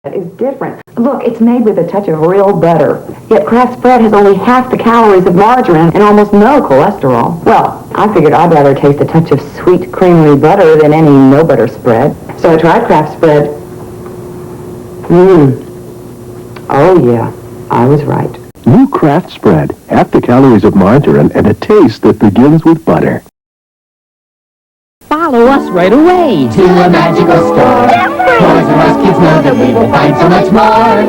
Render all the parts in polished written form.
Is different. Look, it's made with a touch of real butter. Yet Kraft spread has only half the calories of margarine and almost no cholesterol. Well, I figured I'd rather taste a touch of sweet creamery butter than any no butter spread. So I tried Kraft spread. Oh yeah, I was right. New Kraft spread, half the calories of margarine and a taste that begins with butter. Follow us right away to a magical store. Toys R Us kids know that we will find so much more.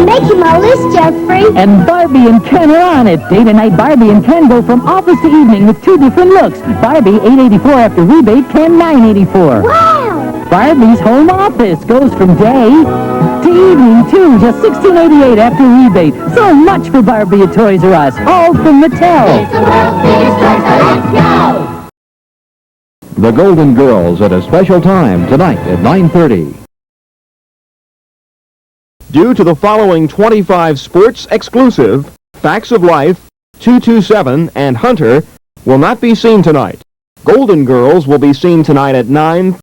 Make him a list, Jeffrey. And Barbie and Ken are on it. Day to night, Barbie and Ken go from office to evening with two different looks. Barbie, $8.84 after rebate, Ken, $9.84. Wow! Barbie's home office goes from day to evening, too, just $16.88 after rebate. So much for Barbie at Toys R Us, all from Mattel. It's the world's biggest toys, so let's go! The Golden Girls at a special time tonight at 9:30. Due to the following 25 sports exclusive, Facts of Life, 227, and Hunter will not be seen tonight. Golden Girls will be seen tonight at 9.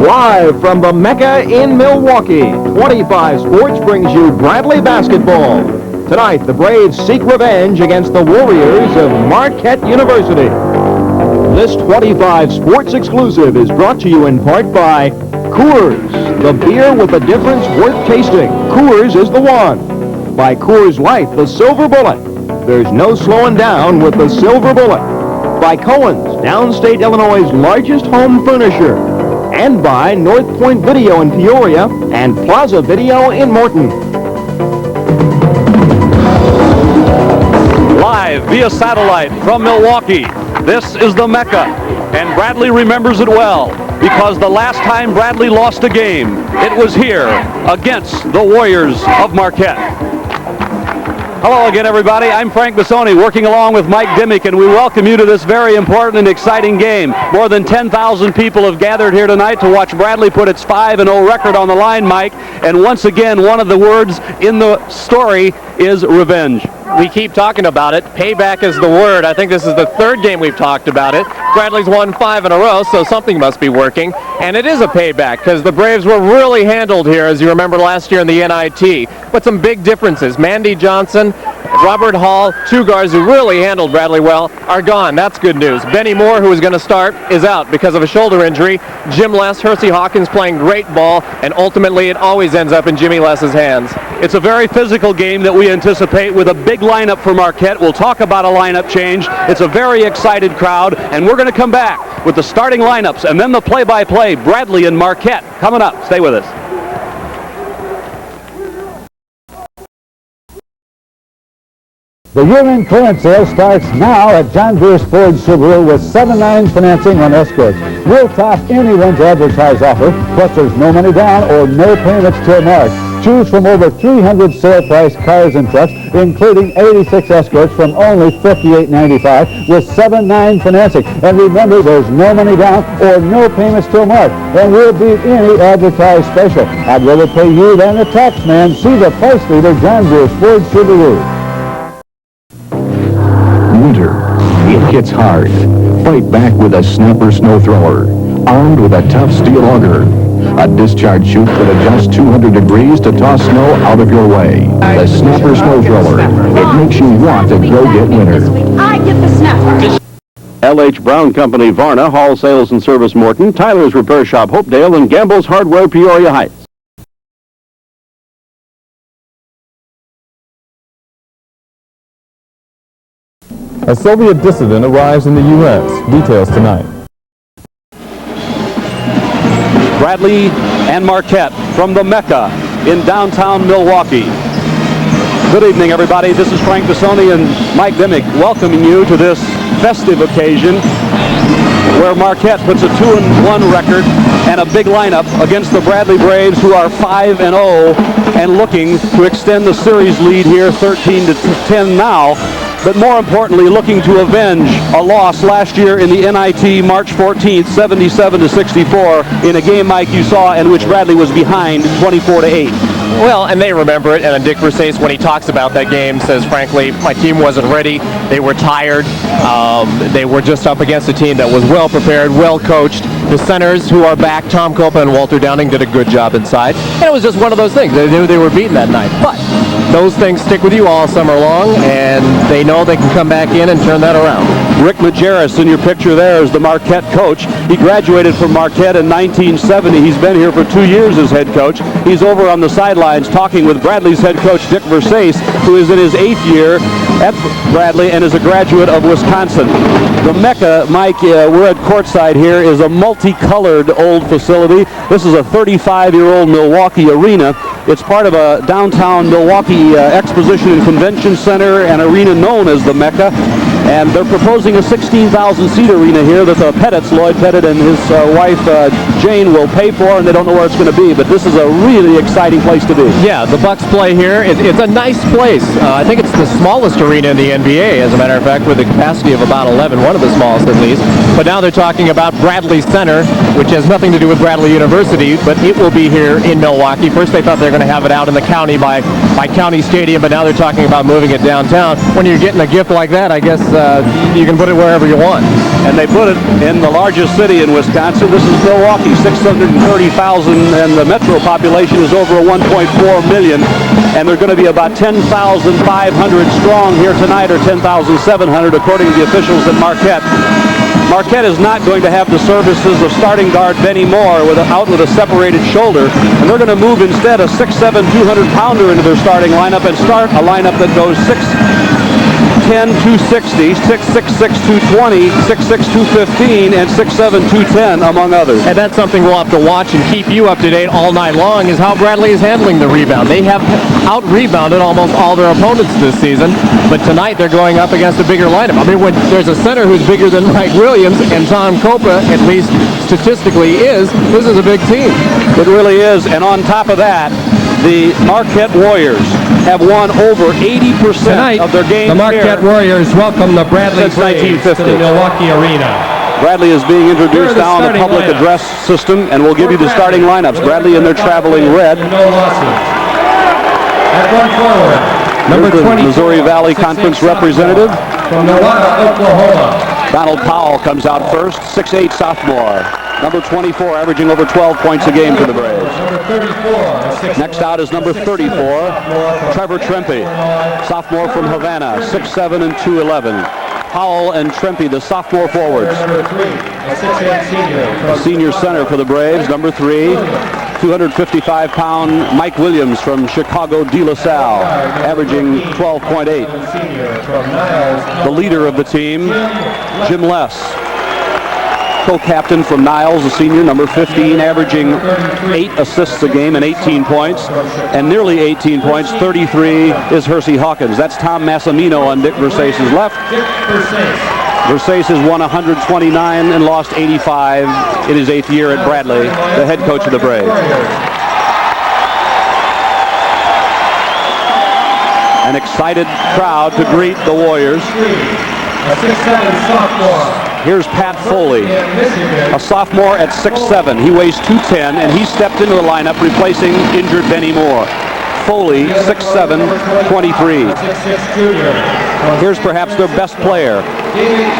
Live from the Mecca in Milwaukee, 25 Sports brings you Bradley basketball. Tonight, the Braves seek revenge against the Warriors of Marquette University. This 25 Sports exclusive is brought to you in part by Coors, the beer with a difference worth tasting. Coors is the one. By Coors Light, the silver bullet. There's no slowing down with the silver bullet. By Cohen's, downstate Illinois' largest home furnisher. And by North Point Video in Peoria and Plaza Video in Morton. Live via satellite from Milwaukee, this is the Mecca, and Bradley remembers it well because the last time Bradley lost a game, it was here against the Warriors of Marquette. Hello again, everybody. I'm Frank Bissoni, working along with Mike Dimmick, and we welcome you to this very important and exciting game. More than 10,000 people have gathered here tonight to watch Bradley put its 5-0 record on the line, Mike. And once again, one of the words in the story is revenge. We keep talking about it. Payback is the word. I think this is the third game we've talked about it. Bradley's won 5 in a row, so something must be working. And it is a payback because the Braves were really handled here, as you remember last year in the NIT. But some big differences. Mandy Johnson, Robert Hall, two guards who really handled Bradley well, are gone. That's good news. Benny Moore, who was going to start, is out because of a shoulder injury. Jim Les, Hersey Hawkins playing great ball, and ultimately it always ends up in Jimmy Les's hands. It's a very physical game that we anticipate with a big lineup for Marquette. We'll talk about a lineup change. It's a very excited crowd, and we're going to come back with the starting lineups and then the play-by-play. Bradley and Marquette coming up. Stay with us. The year-end clearance sale starts now at John Deere Ford Subaru with 7-9 financing on Escorts. We'll top anyone's advertised offer, plus there's no money down or no payments till March. Choose from over 300 sale price cars and trucks, including 86 Escorts from only $58.95 with 7-9 financing. And remember, there's no money down or no payments till March. And we'll beat any advertised special. I'd rather pay you than the tax man. See the price leader, John Deere Ford Subaru. Winter, it hits hard. Fight back with a Snapper snow thrower, armed with a tough steel auger. A discharge chute that adjusts 200 degrees to toss snow out of your way. The Snapper snow thrower. It makes you want to go get winter. I get the snapper. L.H. Brown Company, Varna, Hall Sales and Service, Morton, Tyler's Repair Shop, Hopedale, and Gamble's Hardware, Peoria Heights. A Soviet dissident arrives in the U.S. Details tonight. Bradley and Marquette from the Mecca in downtown Milwaukee. Good evening, everybody. This is Frank Bissoni and Mike Dimmick welcoming you to this festive occasion where Marquette puts a 2-1 record and a big lineup against the Bradley Braves, who are 5-0 and looking to extend the series lead here 13-10 now. But more importantly, looking to avenge a loss last year in the NIT March 14th, 77-64, in a game, Mike, you saw in which Bradley was behind 24-8. Well, and they remember it, and Dick Versace, when he talks about that game, says, frankly, my team wasn't ready. They were tired. They were just up against a team that was well prepared, well coached. The centers who are back, Tom Copa and Walter Downing, did a good job inside. And it was just one of those things. They knew they were beaten that night. But those things stick with you all summer long, and they know they can come back in and turn that around. Rick Majerus in your picture there is the Marquette coach. He graduated from Marquette in 1970. He's been here for 2 years as head coach. He's over on the sidelines talking with Bradley's head coach, Dick Versace, who is in his 8th year at Bradley and is a graduate of Wisconsin. The MECCA, Mike, we're at courtside here, is a multicolored old facility. This is a 35-year-old Milwaukee arena. It's part of a downtown Milwaukee exposition and convention center, an arena known as the MECCA. And they're proposing a 16,000-seat arena here that the Pettits, Lloyd Pettit and his wife Jane, will pay for, and they don't know where it's going to be. But this is a really exciting place to be. Yeah, the Bucks play here. It's a nice place. I think it's the smallest arena in the NBA, as a matter of fact, with a capacity of about 11, one of the smallest at least. But now they're talking about Bradley Center, which has nothing to do with Bradley University, but it will be here in Milwaukee. First they thought they were going to have it out in the county by County Stadium, but now they're talking about moving it downtown. When you're getting a gift like that, I guess you can put it wherever you want. And they put it in the largest city in Wisconsin. This is Milwaukee, 630,000, and the metro population is over 1.4 million. And they're going to be about 10,500 strong here tonight, or 10,700 according to the officials at Marquette. Marquette is not going to have the services of starting guard Benny Moore out with a separated shoulder, and they're going to move instead a 6'7", 200-pounder into their starting lineup and start a lineup that goes 6'10", 260, 6'6", 220, 6'6", 215, and 6'7", 210, among others. And that's something we'll have to watch and keep you up to date all night long, is how Bradley is handling the rebound. They have out-rebounded almost all their opponents this season, but tonight they're going up against a bigger lineup. I mean, when there's a center who's bigger than Mike Williams, and Tom Copa, at least statistically, this is a big team. It really is, and on top of that, the Marquette Warriors have won over 80% of their games. The Marquette Warriors welcome the Bradley Braves to the Milwaukee Arena. Bradley is being introduced now on the public address system, and we'll give you the starting lineups. Bradley in their traveling red. No losses. At one forward, number 20, Missouri Valley Conference representative from Milwaukee, Oklahoma. Donald Powell comes out first, 6'8" sophomore. Number 24, averaging over 12 points a game for the Braves. Number 34. Next out is number 34, Trevor Trempe, sophomore from Havana, 6'7" and 211. Powell and Trempe, the sophomore forwards. Number 3, a 6'8" senior. Senior center for the Braves, number 3, 255-pound Mike Williams from Chicago De La Salle, averaging 12.8. The leader of the team, Jim Less, co-captain from Niles, a senior, number 15, averaging 8 assists a game and 18 points, and nearly 18 points, 33, is Hersey Hawkins. That's Tom Massimino on Dick Versace's left. Versace has won 129 and lost 85 in his 8th year at Bradley, the head coach of the Braves. An excited crowd to greet the Warriors. A 6'7" sophomore. Here's Pat Foley, a sophomore at 6'7". He weighs 210, and he stepped into the lineup replacing injured Benny Moore. Foley, 6'7", 23. Here's perhaps their best player,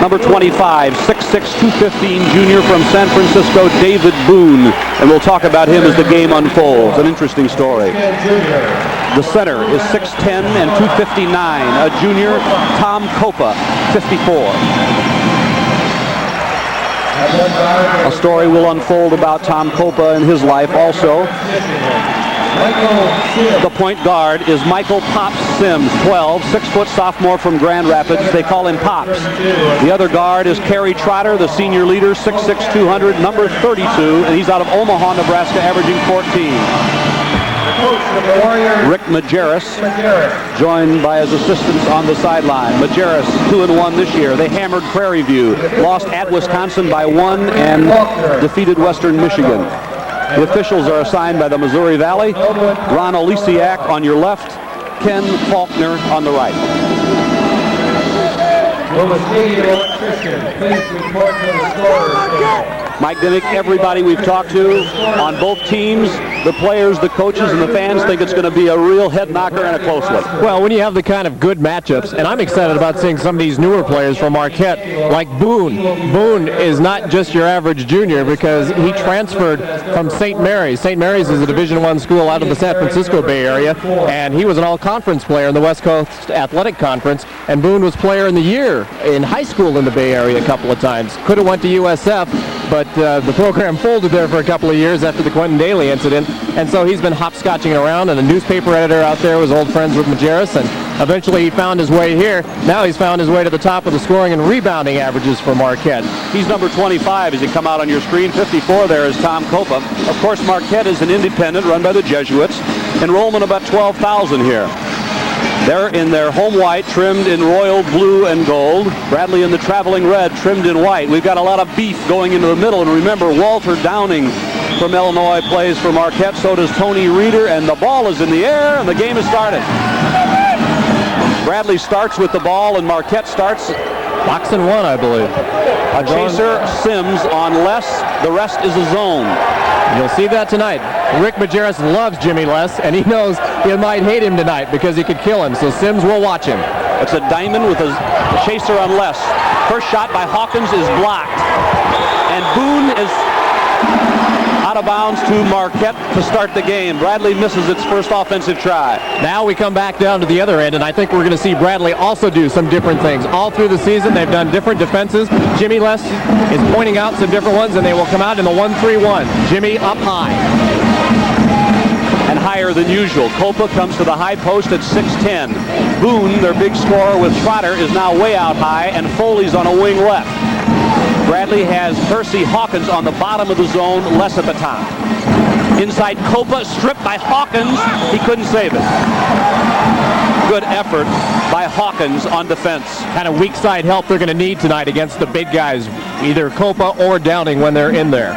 number 25, 6'6", 215 junior from San Francisco, David Boone. And we'll talk about him as the game unfolds. An interesting story. The center is 6'10" and 259, a junior, Tom Copa, 54. A story will unfold about Tom Copa and his life also. The point guard is Michael Pops Sims, 12, 6-foot sophomore from Grand Rapids. They call him Pops. The other guard is Kerry Trotter, the senior leader, 6'6", 200, number 32, and he's out of Omaha, Nebraska, averaging 14. Rick Majerus, joined by his assistants on the sideline. Majerus 2-1 this year. They hammered Prairie View, lost at Wisconsin by 1, and defeated Western Michigan. The officials are assigned by the Missouri Valley. Ron Olisiak on your left, Ken Faulkner on the right. Will the stadium electrician please report to the scorers? Mike Dimmick, everybody we've talked to on both teams, the players, the coaches, and the fans think it's going to be a real head knocker and a close one. Well, when you have the kind of good matchups, and I'm excited about seeing some of these newer players from Marquette, like Boone. Boone is not just your average junior because he transferred from St. Mary's. St. Mary's is a Division I school out of the San Francisco Bay Area, and he was an all-conference player in the West Coast Athletic Conference, and Boone was player in the year in high school in the Bay Area a couple of times. Could have went to USF, but the program folded there for a couple of years after the Quentin Daly incident, and so he's been hopscotching around, and a newspaper editor out there was old friends with Majerus, and eventually he found his way here. Now he's found his way to the top of the scoring and rebounding averages for Marquette. He's number 25 as he come out on your screen. 54 there is Tom Copa. Of course, Marquette is an independent run by the Jesuits. Enrollment about 12,000 here. They're in their home white, trimmed in royal blue and gold. Bradley in the traveling red, trimmed in white. We've got a lot of beef going into the middle. And remember, Walter Downing from Illinois plays for Marquette. So does Tony Reeder. And the ball is in the air, and the game has started. Bradley starts with the ball, and Marquette starts box and one, I believe. A chaser, Sims on less. The rest is a zone. You'll see that tonight. Rick Majerus loves Jimmy Less, and he knows he might hate him tonight because he could kill him, so Sims will watch him. It's a diamond with a chaser on less. First shot by Hawkins is blocked. And Boone is out of bounds to Marquette to start the game. Bradley misses its first offensive try. Now we come back down to the other end, and I think we're going to see Bradley also do some different things. All through the season, they've done different defenses. Jimmy Less is pointing out some different ones, and they will come out in the 1-3-1. Jimmy up high. And higher than usual. Copa comes to the high post at 6'10". Boone, their big scorer with Trotter, is now way out high, and Foley's on a wing left. Bradley has Percy Hawkins on the bottom of the zone, Less at the top. Inside Copa, stripped by Hawkins. He couldn't save it. Good effort by Hawkins on defense. Kind of weak side help they're going to need tonight against the big guys, either Copa or Downing when they're in there.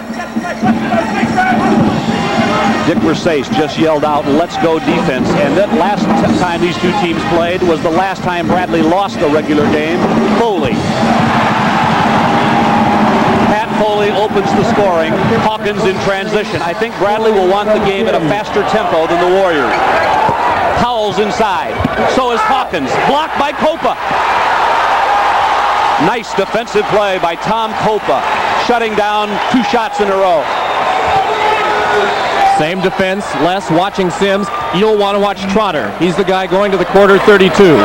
Dick Versace just yelled out, "Let's go defense." And that last time these two teams played was the last time Bradley lost a regular game. Foley. Pat Foley opens the scoring. Hawkins in transition. I think Bradley will want the game at a faster tempo than the Warriors. Howell's inside. So is Hawkins. Blocked by Copa. Nice defensive play by Tom Copa, shutting down 2 shots in a row. Same defense, Less watching Sims. You'll want to watch Trotter. He's the guy going to the quarter 32.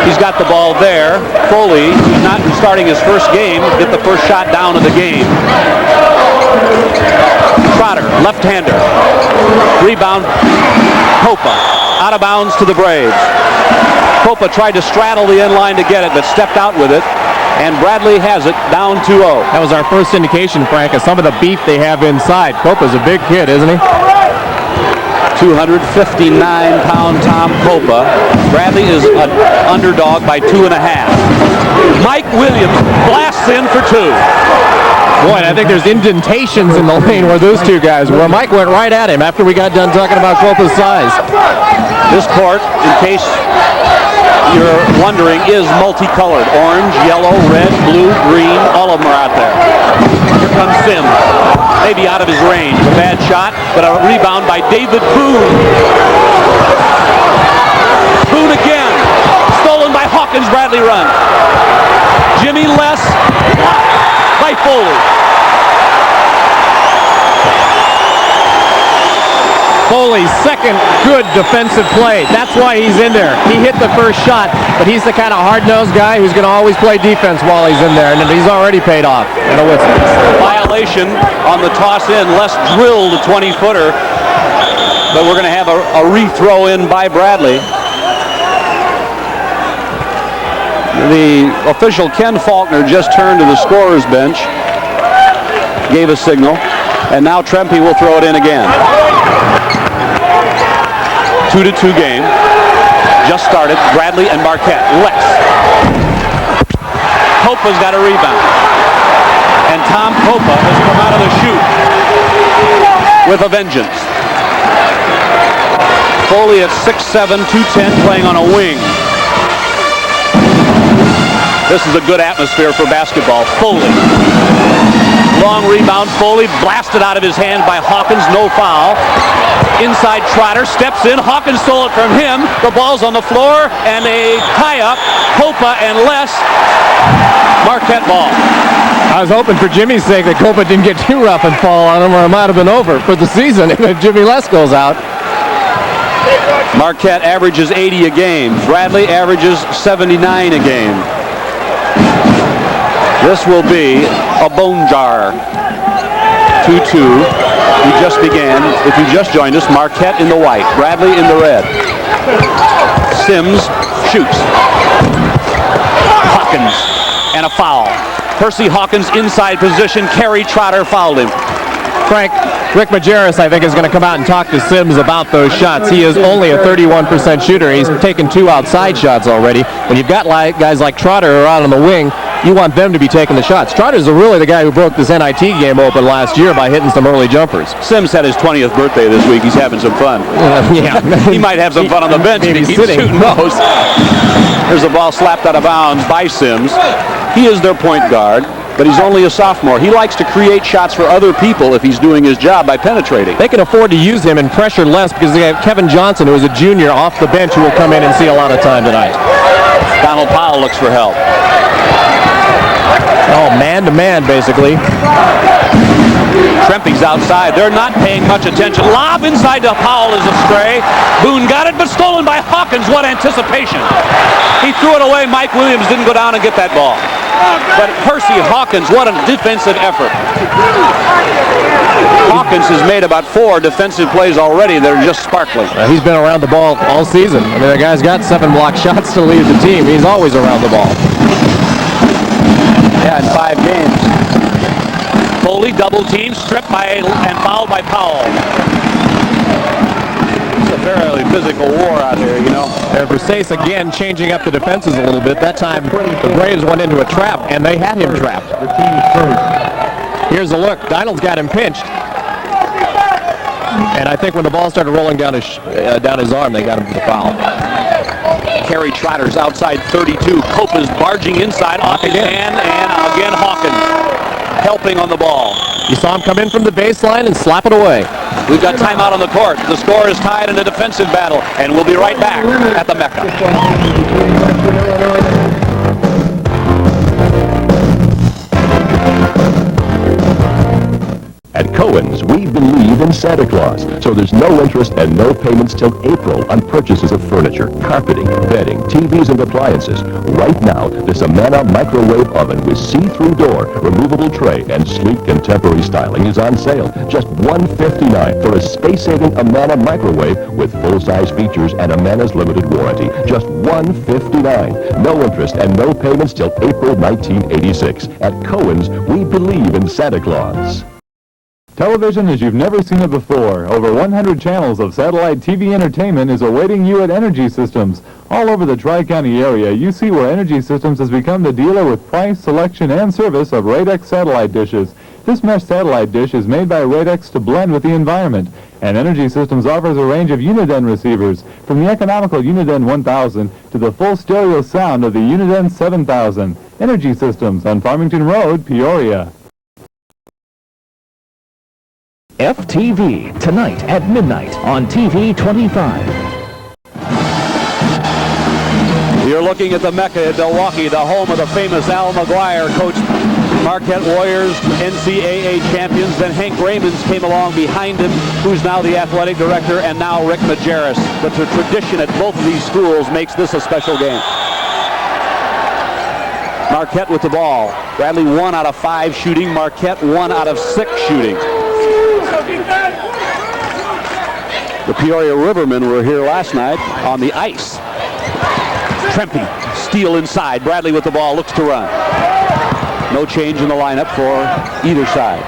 He's got the ball there. Foley, who's not starting his first game, get the first shot down of the game. Trotter, left-hander. Rebound, Copa. Out of bounds to the Braves. Copa tried to straddle the end line to get it, but stepped out with it. And Bradley has it down 2-0. That was our first indication, Frank, of some of the beef they have inside. Copa's a big kid, isn't he? 259-pound Tom Copa. Bradley is an underdog by 2.5. Mike Williams blasts in for 2. Boy, I think there's indentations in the lane where those two guys were. Mike went right at him after we got done talking about Copa's size. This court, in case you're wondering, is multicolored. Orange, yellow, red, blue, green, all of them are out there. Here comes Sims. Maybe out of his range. A bad shot, but a rebound by David Boone. Boone again. Stolen by Hawkins. Bradley run. Jimmy Less by Foley. Foley's second good defensive play. That's why he's in there. He hit the first shot, but he's the kind of hard-nosed guy who's going to always play defense while he's in there, and he's already paid off. And a whistle. Violation on the toss in. Less drilled a 20-footer, but we're going to have a re-throw in by Bradley. The official, Ken Faulkner, just turned to the scorer's bench, gave a signal, and now Trempe will throw it in again. 2-2 game. Just started. Bradley and Marquette. Les. Copa's got a rebound. And Tom Copa has come out of the chute with a vengeance. Foley at 6'7", 210, playing on a wing. This is a good atmosphere for basketball. Foley. Long rebound. Foley blasted out of his hand by Hawkins. No foul. Inside Trotter steps in. Hawkins stole it from him. The ball's on the floor and a tie-up. Copa and Les. Marquette ball. I was hoping for Jimmy's sake that Copa didn't get too rough and fall on him, or it might have been over for the season if Jimmy Les goes out. Marquette averages 80 a game. Bradley averages 79 a game. This will be a bone jar. 2-2. We just began. If you just joined us, Marquette in the white, Bradley in the red. Sims shoots. Hawkins and a foul. Percy Hawkins inside position. Kerry Trotter fouled him. Frank, Rick Majerus, I think, is going to come out and talk to Sims about those shots. He is only a 31% shooter. He's taken 2 outside shots already. When you've got guys like Trotter who are out on the wing, you want them to be taking the shots. Trotter's really the guy who broke this NIT game open last year by hitting some early jumpers. Sims had his 20th birthday this week. He's having some fun. Yeah. He might have some fun on the bench if he keeps shooting those. There's a ball slapped out of bounds by Sims. He is their point guard, but he's only a sophomore. He likes to create shots for other people if he's doing his job by penetrating. They can afford to use him and pressure less because they have Kevin Johnson, who is a junior off the bench, who will come in and see a lot of time tonight. Donald Powell looks for help. Oh, man-to-man, basically. Trempy's outside. They're not paying much attention. Lob inside to Powell is a stray. Boone got it, but stolen by Hawkins. What anticipation. He threw it away. Mike Williams didn't go down and get that ball. But Percy Hawkins, what a defensive effort. Hawkins has made about 4 defensive plays already. They're just sparkling. He's been around the ball all season. I mean, the guy's got 7 block shots to lead the team. He's always around the ball. Yeah, in 5 games. Foley double team, stripped by and fouled by Powell. It's a fairly physical war out here, you know. And Versace again changing up the defenses a little bit. That time the Braves went into a trap, and they had him trapped. Here's a look. Donald's got him pinched. And I think when the ball started rolling down his arm, they got him for the foul. Kerry Trotter's outside 32. Copa's barging inside off his hand, and again Hawkins helping on the ball. You saw him come in from the baseline and slap it away. We've got timeout on the court. The score is tied in a defensive battle, and we'll be right back at the MECCA. At Cohen's, we believe in Santa Claus, so there's no interest and no payments till April on purchases of furniture, carpeting, bedding, TVs, and appliances. Right now, this Amana microwave oven with see-through door, removable tray, and sleek contemporary styling is on sale. Just $159 for a space-saving Amana microwave with full-size features and Amana's limited warranty. Just $159. No interest and no payments till April 1986. At Cohen's, we believe in Santa Claus. Television as you've never seen it before. Over 100 channels of satellite TV entertainment is awaiting you at Energy Systems. All over the Tri-County area, you see where Energy Systems has become the dealer with price, selection, and service of Radex satellite dishes. This mesh satellite dish is made by Radex to blend with the environment. And Energy Systems offers a range of Uniden receivers, from the economical Uniden 1000 to the full stereo sound of the Uniden 7000. Energy Systems on Farmington Road, Peoria. FTV, tonight at midnight on TV 25. You're looking at the MECCA in Milwaukee, the home of the famous Al McGuire, coached Marquette Warriors, NCAA champions. Then Hank Raymond came along behind him, who's now the athletic director, and now Rick Majerus. But the tradition at both of these schools makes this a special game. Marquette with the ball. Bradley 1 out of 5 shooting. Marquette 1 out of 6 shooting. The Peoria Rivermen were here last night on the ice. Trempy, steal inside. Bradley with the ball, looks to run. No change in the lineup for either side.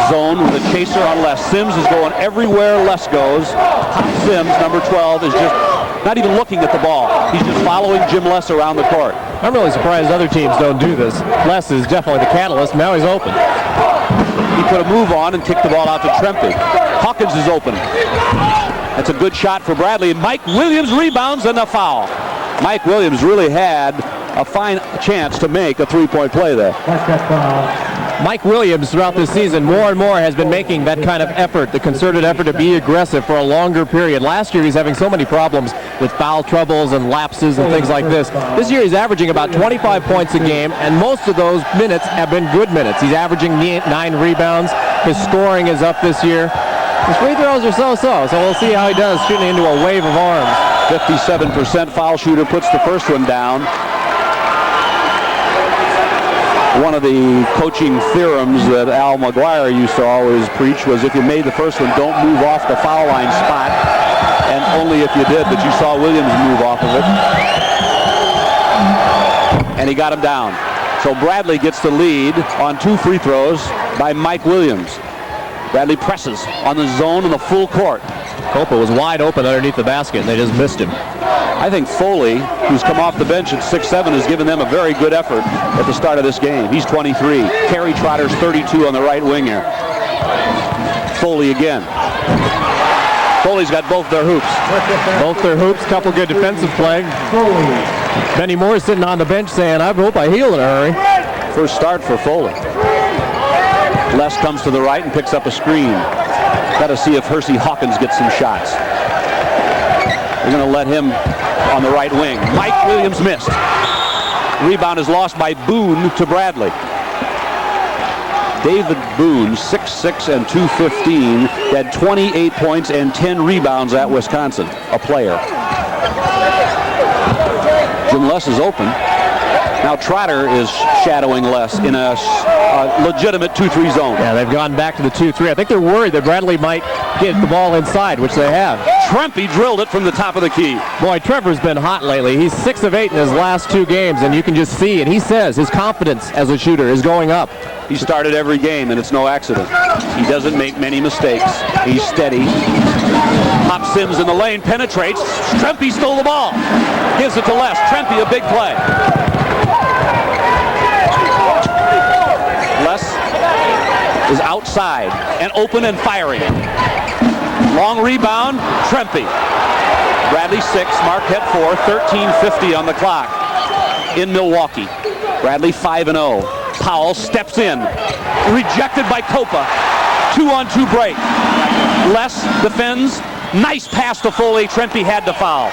zone with a chaser on Les. Sims is going everywhere Les goes. Hop Sims, number 12, is just not even looking at the ball. He's just following Jim Les around the court. I'm really surprised other teams don't do this. Les is definitely the catalyst. Now he's open. He put a move on and kicked the ball out to Trempy. Hawkins is open. That's a good shot for Bradley. Mike Williams rebounds and a foul. Mike Williams really had a fine chance to make a three-point play there. Mike Williams throughout this season more and more has been making that kind of effort, the concerted effort to be aggressive for a longer period. Last year he's having so many problems with foul troubles and lapses and things like this. This year he's averaging about 25 points a game, and most of those minutes have been good minutes. He's averaging 9 rebounds. His scoring is up this year. His free throws are so-so, so we'll see how he does shooting into a wave of arms. 57% foul shooter, puts the first one down. One of the coaching theorems that Al McGuire used to always preach was if you made the first one, don't move off the foul line spot. And only if you did, but you saw Williams move off of it. And he got him down. So Bradley gets the lead on 2 free throws by Mike Williams. Bradley presses on the zone in the full court. Copa was wide open underneath the basket, and they just missed him. I think Foley, who's come off the bench at 6'7", has given them a very good effort at the start of this game. He's 23. Kerry Trotter's 32 on the right wing here. Foley again. Foley's got both their hoops. Both their hoops, couple good defensive play. Benny Moore sitting on the bench saying, I hope I heal in a hurry. First start for Foley. Les comes to the right and picks up a screen. Got to see if Hersey Hawkins gets some shots. They're going to let him on the right wing. Mike Williams missed. Rebound is lost by Boone to Bradley. David Boone, 6'6" and 215, had 28 points and 10 rebounds at Wisconsin, a player. Jim Les is open. Now Trotter is shadowing Les in a legitimate 2-3 zone. Yeah, they've gone back to the 2-3. I think they're worried that Bradley might get the ball inside, which they have. Trempy drilled it from the top of the key. Boy, Trevor's been hot lately. He's 6 of 8 in his last 2 games, and you can just see, and he says his confidence as a shooter is going up. He started every game, and it's no accident. He doesn't make many mistakes. He's steady. Hop Sims in the lane, penetrates. Trempy stole the ball. Gives it to Les. Trempy, a big play. Les is outside and open and firing. Long rebound, Trempy. Bradley 6, Marquette 4, 13:50 on the clock in Milwaukee. Bradley 5-0. Powell steps in. Rejected by Copa. 2-on-2 break. Les defends. Nice pass to Foley. Trempy had to foul.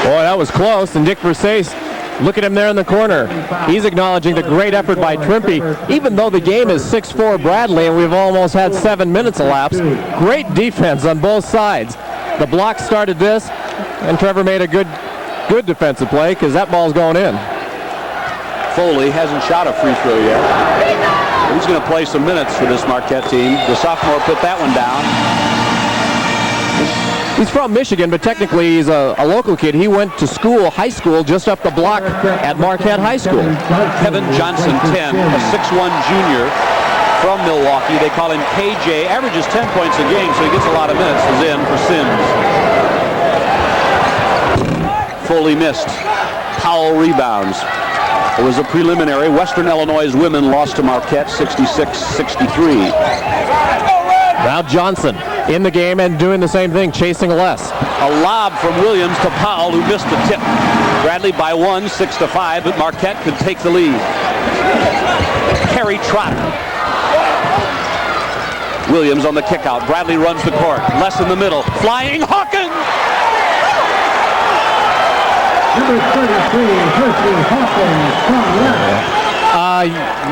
Boy, that was close, and Dick Versace, look at him there in the corner. He's acknowledging the great effort by Trempy, even though the game is 6-4 Bradley and we've almost had 7 minutes elapsed. Great defense on both sides. The block started this, and Trevor made a good defensive play because that ball's going in. Foley hasn't shot a free throw yet. He's going to play some minutes for this Marquette team. The sophomore put that one down. He's from Michigan, but technically he's a local kid. He went to school, high school, just up the block at Marquette High School. Kevin Johnson, 10, a 6'1 junior from Milwaukee. They call him KJ. Averages 10 points a game, so he gets a lot of minutes. Is in for Sims. Foley missed. Powell rebounds. It was a preliminary. Western Illinois women lost to Marquette 66-63. Now Johnson in the game and doing the same thing, chasing Les. A lob from Williams to Powell, who missed the tip. Bradley by 1, 6-5, but Marquette could take the lead. Kerry Trotter. Williams on the kickout. Bradley runs the court. Les in the middle. Flying Hawkins! Number 33, Hersey Hawkins from left.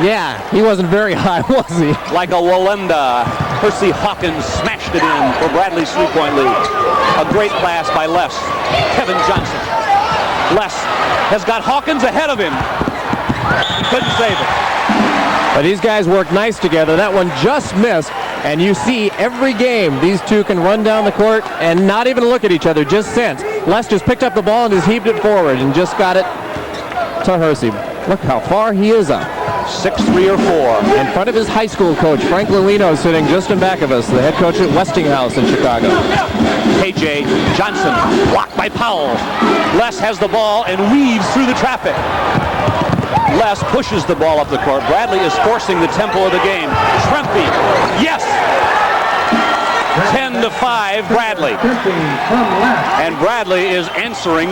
Yeah, he wasn't very high, was he? Like a Walenda, Hersey Hawkins smashed it in for Bradley's three-point lead. A great pass by Les. Kevin Johnson. Les has got Hawkins ahead of him. Couldn't save it. But these guys work nice together. That one just missed. And you see every game these two can run down the court and not even look at each other, just sense. Les just picked up the ball and just heaved it forward and just got it to Hersey. Look how far he is up. 6'3" or 4. In front of his high school coach, Frank Lolino, sitting just in back of us, the head coach at Westinghouse in Chicago. KJ Johnson, blocked by Powell. Les has the ball and weaves through the traffic. Les pushes the ball up the court. Bradley is forcing the tempo of the game. Trempy, yes! 10-5, Bradley. And Bradley is answering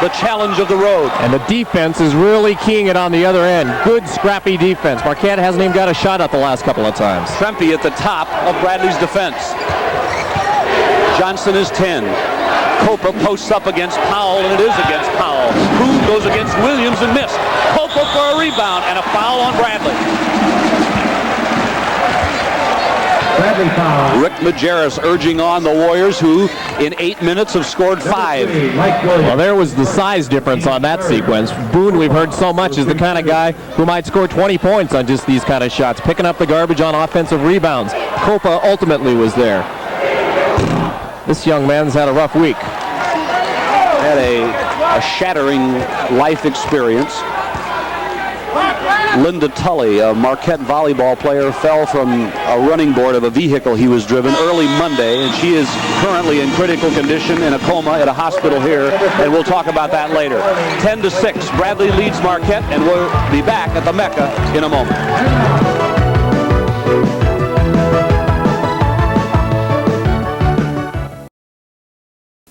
the challenge of the road. And the defense is really keying it on the other end. Good, scrappy defense. Marquette hasn't even got a shot up the last couple of times. Trempy at the top of Bradley's defense. Johnson is 10. Copa posts up against Powell, and it is against Powell. Boone goes against Williams and missed. Copa for a rebound and a foul on Bradley. Bradley foul. Rick Majerus urging on the Warriors, who in 8 minutes have scored 5. Well, there was the size difference on that sequence. Boone, we've heard so much, is the kind of guy who might score 20 points on just these kind of shots, picking up the garbage on offensive rebounds. Copa ultimately was there. This young man's had a rough week. Had a shattering life experience. Linda Tully, a Marquette volleyball player, fell from a running board of a vehicle he was driven early Monday, and she is currently in critical condition in a coma at a hospital here, and we'll talk about that later. 10-6, Bradley leads Marquette, and we'll be back at the MECCA in a moment.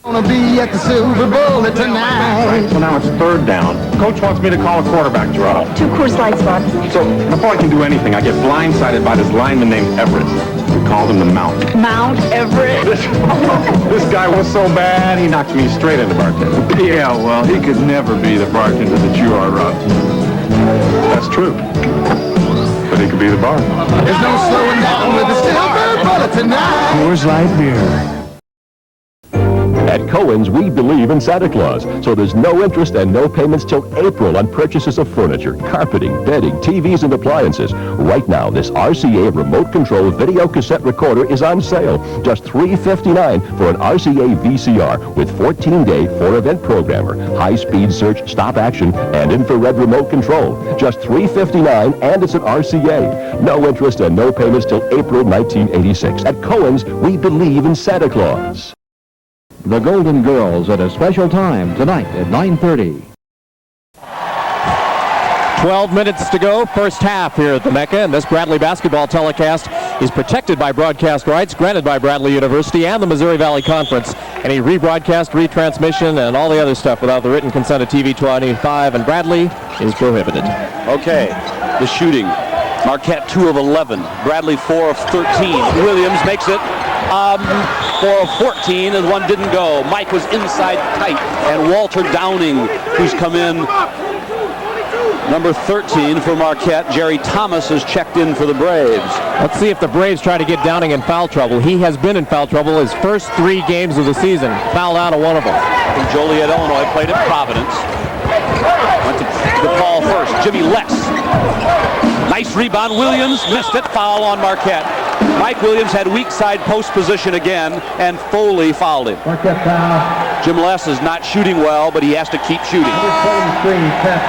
Gonna be at the Silver Bowl tonight. So now it's third down. Coach wants me to call a quarterback draw. 2 Coors Lights, Bob. So before I can do anything, I get blindsided by this lineman named Everett. We called him the Mount. Mount Everett. This guy was so bad, he knocked me straight into bartender. Yeah, well, he could never be the bartender that you are, Rob. That's true. But he could be the bar. There's no slowing down with the Silver Bowl tonight. Coors Light beer. At Cohen's, we believe in Santa Claus, so there's no interest and no payments till April on purchases of furniture, carpeting, bedding, TVs, and appliances. Right now, this RCA remote control video cassette recorder is on sale. Just $359 for an RCA VCR with 14-day 4-event programmer, high-speed search, stop action, and infrared remote control. Just $359, and it's an RCA. No interest and no payments till April 1986. At Cohen's, we believe in Santa Claus. The Golden Girls at a special time tonight at 9:30. 12 minutes to go, first half here at the MECCA, and this Bradley basketball telecast is protected by broadcast rights granted by Bradley University and the Missouri Valley Conference. Any rebroadcast, retransmission, and all the other stuff without the written consent of TV 25 and Bradley is prohibited. Okay, the shooting. Marquette 2 of 11. Bradley 4 of 13. Williams makes it 4 of 14, and one didn't go. Mike was inside tight, and Walter Downing, who's come in, number 13 for Marquette. Jerry Thomas has checked in for the Braves. Let's see if the Braves try to get Downing in foul trouble. He has been in foul trouble his first 3 games of the season. Fouled out of one of them. From Joliet, Illinois, played at Providence. Went to DePaul first. Jimmy Less. Nice rebound. Williams missed it. Foul on Marquette. Mike Williams had weak side post position again, and Foley fouled him. Marquette foul. Jim Less is not shooting well, but he has to keep shooting.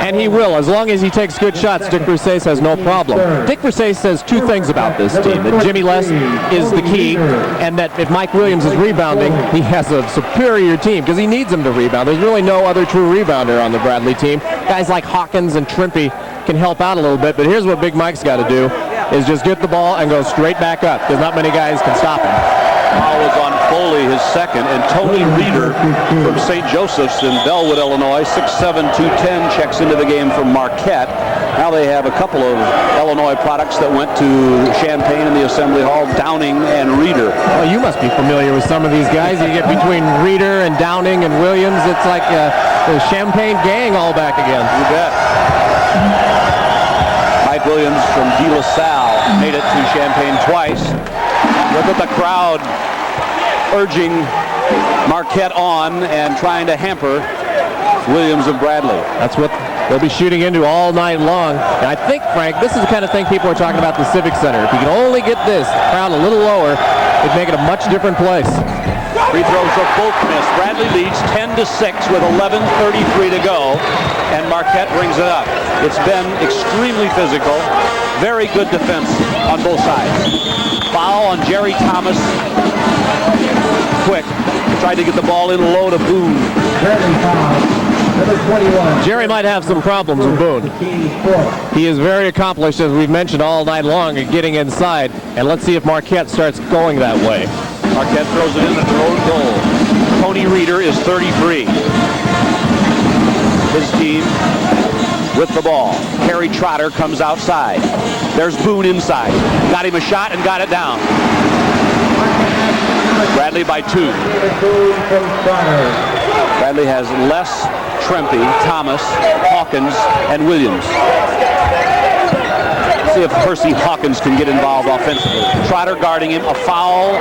And he will, as long as he takes good shots. Dick Versace has no problem. Dick Versace says 2 things about this team. That Jimmy Less is the key, and that if Mike Williams is rebounding, he has a superior team, because he needs him to rebound. There's really no other true rebounder on the Bradley team. Guys like Hawkins and Trimpey can help out a little bit, but here's what Big Mike's got to do, is just get the ball and go straight back up, because not many guys can stop him. Foul was on Foley, his second, and Tony Reeder from St. Joseph's in Bellwood, Illinois, 6'7", 210, checks into the game from Marquette. Now they have a couple of Illinois products that went to Champaign in the Assembly Hall, Downing and Reeder. Well, you must be familiar with some of these guys. You get between Reeder and Downing and Williams, it's like the Champaign gang all back again. You bet. Mike Williams from De La Salle made it to Champaign twice. Look at the crowd urging Marquette on and trying to hamper Williams and Bradley. That's what they'll be shooting into all night long. And I think, Frank, this is the kind of thing people are talking about the Civic Center. If you can only get this crowd a little lower, it'd make it a much different place. Free throws are both missed. Bradley leads 10-6 with 11:33 to go, and Marquette brings it up. It's been extremely physical. Very good defense on both sides. Foul on Jerry Thomas. Quick. Tried to get the ball in low to Boone. Jerry might have some problems with Boone. He is very accomplished, as we've mentioned all night long, at getting inside. And let's see if Marquette starts going that way. Marquette throws it in at their own goal. Tony Reeder is 33. His team with the ball. Kerry Trotter comes outside. There's Boone inside. Got him a shot and got it down. Bradley by 2. Bradley has Les, Trempy, Thomas, Hawkins, and Williams. See if Percy Hawkins can get involved offensively. Trotter guarding him. A foul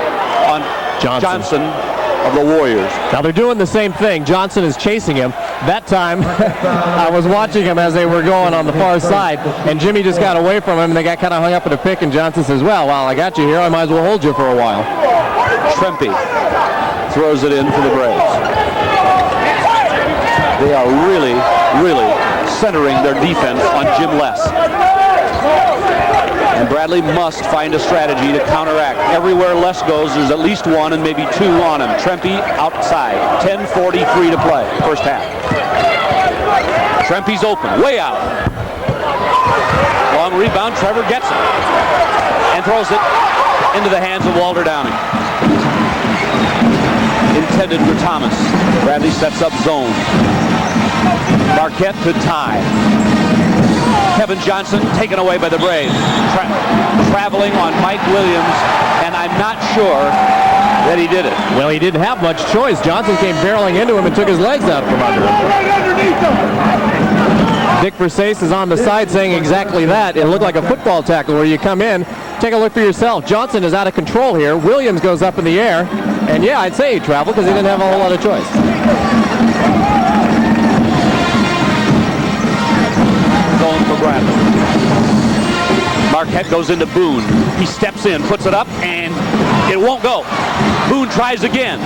on Johnson of the Warriors. Now they're doing the same thing. Johnson is chasing him. That time, I was watching him as they were going on the far side, and Jimmy just got away from him, and they got kind of hung up in a pick, and Johnson says, well, while I got you here, I might as well hold you for a while. Trempy throws it in for the Braves. They are really, really centering their defense on Jim Les. And Bradley must find a strategy to counteract. Everywhere Les goes, there's at least one and maybe two on him. Trempy outside. 10:43 to play, first half. Trempy's open, way out. Long rebound, Trevor gets it. And throws it into the hands of Walter Downing. Intended for Thomas. Bradley sets up zone. Marquette could tie. Kevin Johnson taken away by the Braves. Traveling on Mike Williams, and I'm not sure that he did it. Well, he didn't have much choice. Johnson came barreling into him and took his legs out from under him. Dick Versace is on the side saying exactly that. It looked like a football tackle where you come in, take a look for yourself. Johnson is out of control here. Williams goes up in the air, and yeah, I'd say he traveled because he didn't have a whole lot of choice. Going for Bradley. Marquette goes into Boone. He steps in, puts it up, and it won't go. Boone tries again,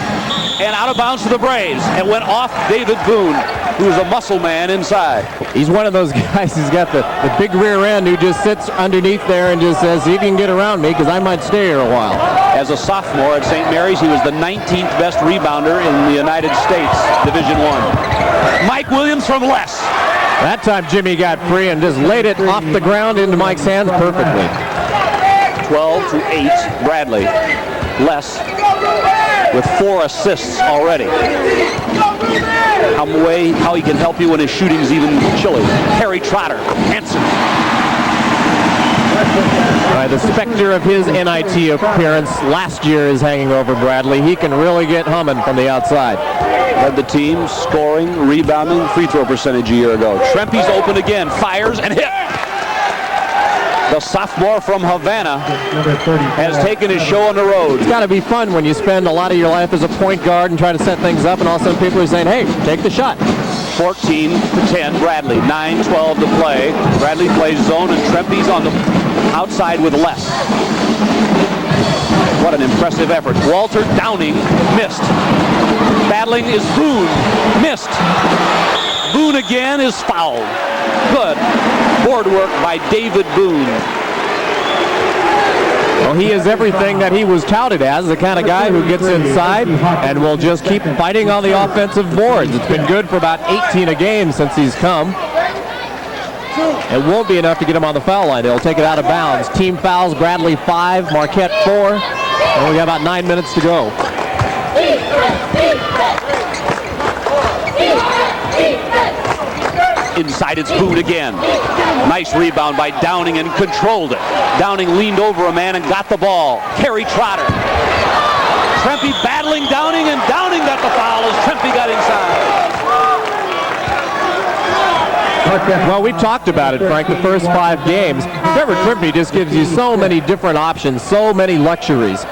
and out of bounds to the Braves. It went off David Boone, who's a muscle man inside. He's one of those guys who's got the big rear end who just sits underneath there and just says, see if you can get around me because I might stay here a while. As a sophomore at St. Mary's, he was the 19th best rebounder in the United States, Division I. Mike Williams from Les. That time Jimmy got free and just laid it off the ground into Mike's hands perfectly. 12-8, Bradley. Les with 4 assists already. How he can help you when his shooting's even chilly. Kerry Trotter, Hanson. The specter of his NIT appearance last year is hanging over Bradley. He can really get humming from the outside. Led the team scoring, rebounding, free throw percentage a year ago. Trempy's open again, fires and hit. The sophomore from Havana has taken his show on the road. It's got to be fun when you spend a lot of your life as a point guard and try to set things up, and all of a sudden people are saying, hey, take the shot. 14-10, Bradley, 9:12 to play. Bradley plays zone, and Trempy's on the outside with Les. What an impressive effort. Walter Downing missed. Battling is Boone. Missed. Boone again is fouled. Good board work by David Boone. Well, he is everything that he was touted as, the kind of guy who gets inside and will just keep fighting on the offensive boards. It's been good for about 18 a game since he's come. It won't be enough to get him on the foul line. They'll take it out of bounds. Team fouls, Bradley 5, Marquette 4. And we got about 9 minutes to go. Inside it's Boone again. Nice rebound by Downing and controlled it. Downing leaned over a man and got the ball. Kerry Trotter. Trempy battling Downing, and Downing got the foul as Trempy got inside. Well, we've talked about it, Frank, the first 5 games. Trevor Trempy just gives you so many different options, so many luxuries.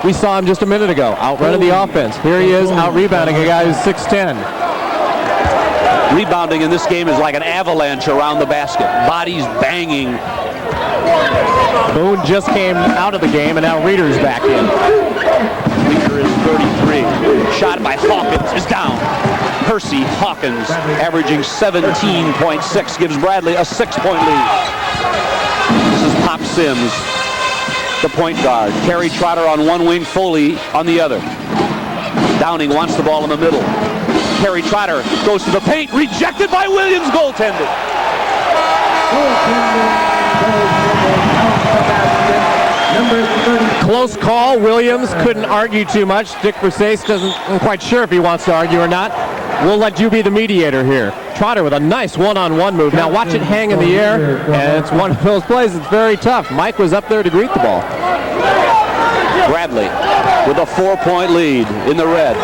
We saw him just a minute ago, outrunning the offense. Here he is, out-rebounding a guy who's 6'10". Rebounding in this game is like an avalanche around the basket. Bodies banging. Boone just came out of the game, and now Reeder's back in. Reeder is 33. Shot by Hawkins is down. Percy Hawkins, averaging 17.6, gives Bradley a 6-point lead. This is Pop Sims, the point guard. Kerry Trotter on one wing, Foley on the other. Downing wants the ball in the middle. Kerry Trotter goes to the paint, rejected by Williams, goaltended. Close call. Williams couldn't argue too much. Dick Versace isn't quite sure if he wants to argue or not. We'll let you be the mediator here. Trotter with a nice one-on-one move. Now watch it hang in the air, and it's one of those plays that's very tough. Mike was up there to greet the ball. Bradley with a 4-point lead in the red.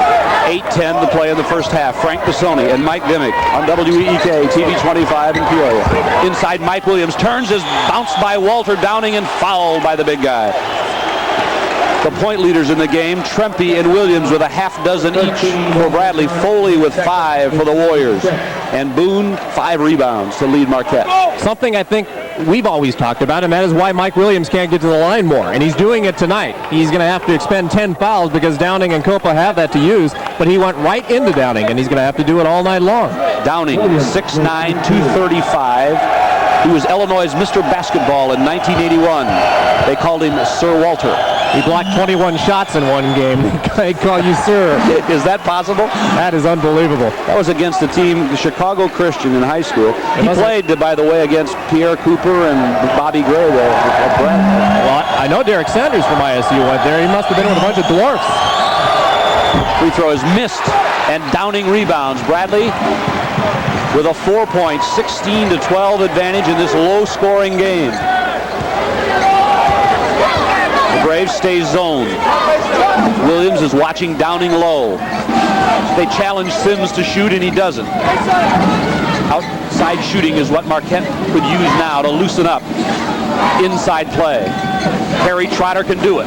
8:10 to play in the first half. Frank Bissoni and Mike Dimick on WEEK TV 25 in Peoria. Inside, Mike Williams turns, is bounced by Walter Downing and fouled by the big guy. The point leaders in the game, Trempe and Williams with a half dozen each for Bradley. Foley with 5 for the Warriors. And Boone, 5 rebounds to lead Marquette. Something I think we've always talked about, and that is why Mike Williams can't get to the line more. And he's doing it tonight. He's going to have to expend 10 fouls because Downing and Copa have that to use. But he went right into Downing, and he's going to have to do it all night long. Downing, 6'9", 235. He was Illinois' Mr. Basketball in 1981. They called him Sir Walter. He blocked 21 shots in one game. They call you sir. Is that possible? That is unbelievable. That was against the team, the Chicago Christian in high school. He played, by the way, against Pierre Cooper and Bobby Gray there. Well, I know Derek Sanders from ISU went there. He must have been with a bunch of dwarfs. Free throw is missed, and Downing rebounds. Bradley with a 4-point, 16-12 advantage in this low-scoring game. The Braves stay zoned. Williams is watching Downing low. They challenge Sims to shoot, and he doesn't. Outside shooting is what Marquette could use now to loosen up. Inside play. Kerry Trotter can do it.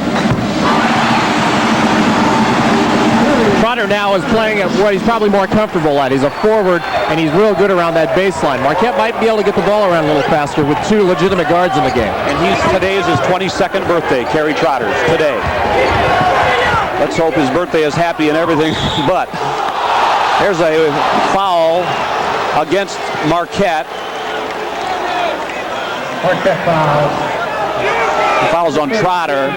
Trotter now is playing at what he's probably more comfortable at. He's a forward, and he's real good around that baseline. Marquette might be able to get the ball around a little faster with 2 legitimate guards in the game. And today is his 22nd birthday, Kerry Trotter's, today. Let's hope his birthday is happy and everything, but there's a foul against Marquette. Marquette foul. Fouls on Trotter.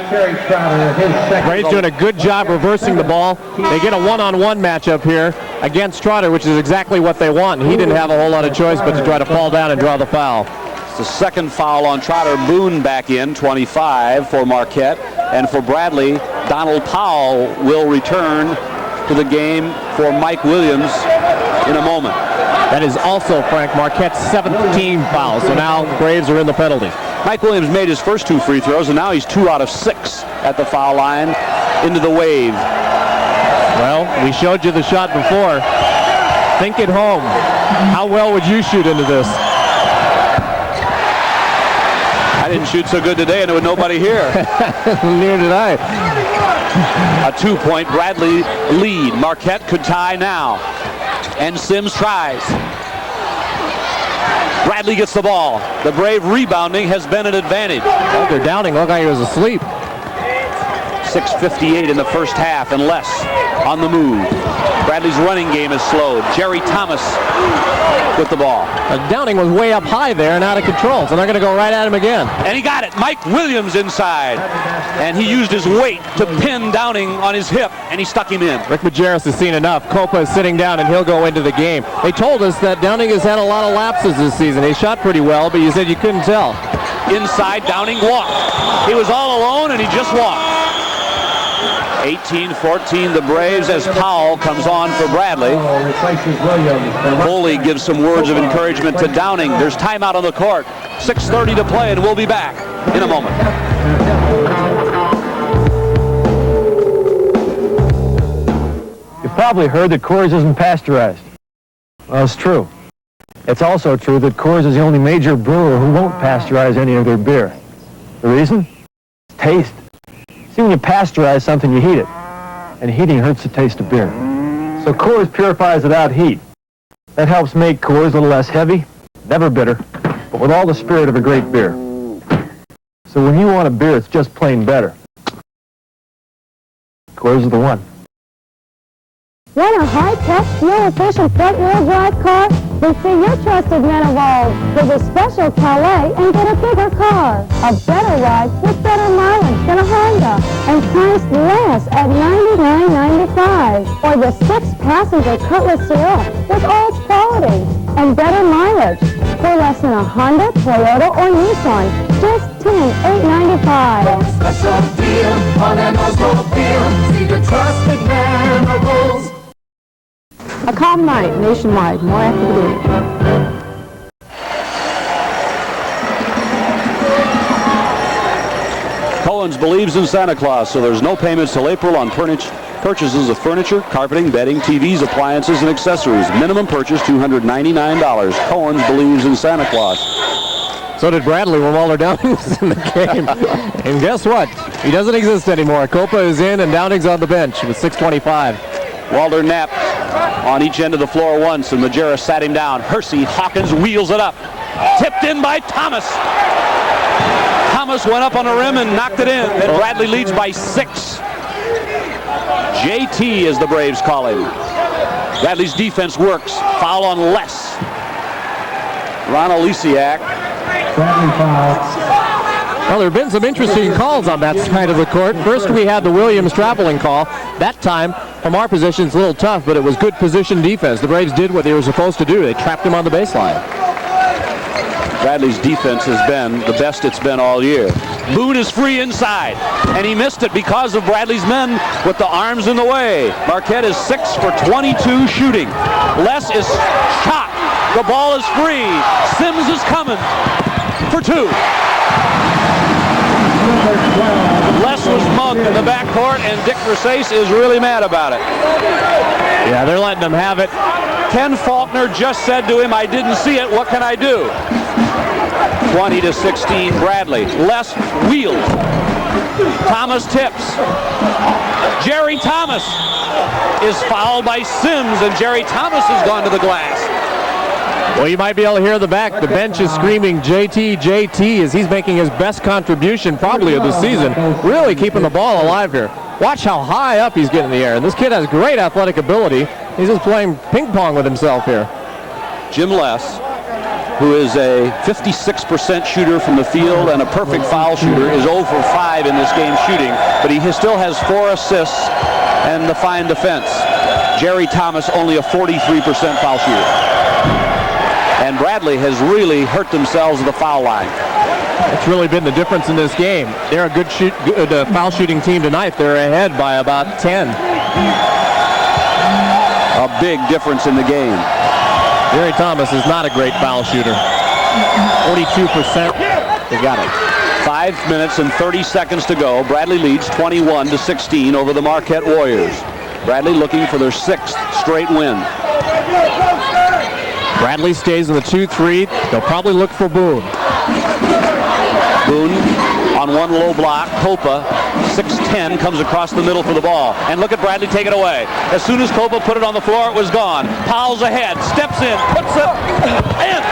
Braves doing a good job reversing the ball. They get a one-on-one matchup here against Trotter, which is exactly what they want. And he didn't have a whole lot of choice but to try to fall down and draw the foul. It's the second foul on Trotter. Boone back in, 25 for Marquette. And for Bradley, Donald Powell will return to the game for Mike Williams in a moment. That is also, Frank, Marquette's 17th foul. So now Braves are in the penalty. Mike Williams made his first 2 free throws, and now he's 2 out of 6 at the foul line into the wave. Well, we showed you the shot before. Think at home. How well would you shoot into this? I didn't shoot so good today, and there was nobody here. Neither did I. A 2-point Bradley lead. Marquette could tie now. And Sims tries. Bradley gets the ball. The Brave rebounding has been an advantage. Oh, they're Downing. Looked like he was asleep. 6:58 in the first half and less on the move. Bradley's running game is slowed. Jerry Thomas with the ball. Downing was way up high there and out of control, so they're going to go right at him again. And he got it. Mike Williams inside. And he used his weight to pin Downing on his hip, and he stuck him in. Rick Majerus has seen enough. Copa is sitting down, and he'll go into the game. They told us that Downing has had a lot of lapses this season. He shot pretty well, but you said you couldn't tell. Inside, Downing walked. He was all alone, and he just walked. 18-14 the Braves as Powell comes on for Bradley. Foley gives some words of encouragement to Downing. There's timeout on the court. 6:30 to play, and we'll be back in a moment. You've probably heard that Coors isn't pasteurized. Well, it's true. It's also true that Coors is the only major brewer who won't pasteurize any of their beer. The reason? Taste. See, when you pasteurize something, you heat it. And heating hurts the taste of beer. So Coors purifies without heat. That helps make Coors a little less heavy, never bitter, but with all the spirit of a great beer. So when you want a beer, it's just plain better. Coors is the one. Want a high-tech, fuel-efficient front-wheel drive car? Then see your trusted men of old with a special Calais and get a bigger car. A better ride with better mileage than a Honda and priced less at $99.95. Or the 6-passenger Cutlass Sierra with old quality and better mileage for less than a Honda, Toyota, or Nissan. Just $10,895. Special deal on an Oldsmobile. See the trusted man of Olds. A calm night nationwide. More after the game. Cohen's believes in Santa Claus, so there's no payments till April on purchases of furniture, carpeting, bedding, TVs, appliances, and accessories. Minimum purchase $299. Cohen's believes in Santa Claus. So did Bradley when Walter Downing was in the game. And guess what? He doesn't exist anymore. Copa is in and Downing's on the bench with 6:25. Walter Knapp on each end of the floor once, and Majerus sat him down. Hersey Hawkins wheels it up. Tipped in by Thomas. Thomas went up on a rim and knocked it in, and Bradley leads by 6. JT, as the Braves call him. Bradley's defense works. Foul on Les. Ron Olesiak. Well, there have been some interesting calls on that side of the court. First, we had the Williams traveling call. That time, from our position, it's a little tough, but it was good position defense. The Braves did what they were supposed to do. They trapped him on the baseline. Bradley's defense has been the best it's been all year. Boone is free inside, and he missed it because of Bradley's men with the arms in the way. Marquette is 6 for 22 shooting. Les is shot. The ball is free. Sims is coming for 2. Les was mugged in the backcourt, and Dick Versace is really mad about it. Yeah, they're letting him have it. Ken Faulkner just said to him, "I didn't see it. What can I do?" 20-16 Bradley. Les wheels. Thomas tips. Jerry Thomas is fouled by Sims, and Jerry Thomas has gone to the glass. Well, you might be able to hear the back. The bench is screaming JT, JT, as he's making his best contribution probably of the season. Really keeping the ball alive here. Watch how high up he's getting in the air. And this kid has great athletic ability. He's just playing ping pong with himself here. Jim Les, who is a 56% shooter from the field and a perfect foul shooter, is 0 for 5 in this game shooting, but he still has 4 assists and the fine defense. Jerry Thomas, only a 43% foul shooter. And Bradley has really hurt themselves at the foul line. It's really been the difference in this game. They're a good foul shooting team tonight. They're ahead by about 10. A big difference in the game. Jerry Thomas is not a great foul shooter. 42%. They got it. 5 minutes and 30 seconds to go. Bradley leads 21-16 over the Marquette Warriors. Bradley looking for their 6th straight win. Bradley stays in the 2-3. They'll probably look for Boone. Boone on one low block. Copa, 6'10", comes across the middle for the ball. And look at Bradley take it away. As soon as Copa put it on the floor, it was gone. Powell's ahead, steps in, puts it in.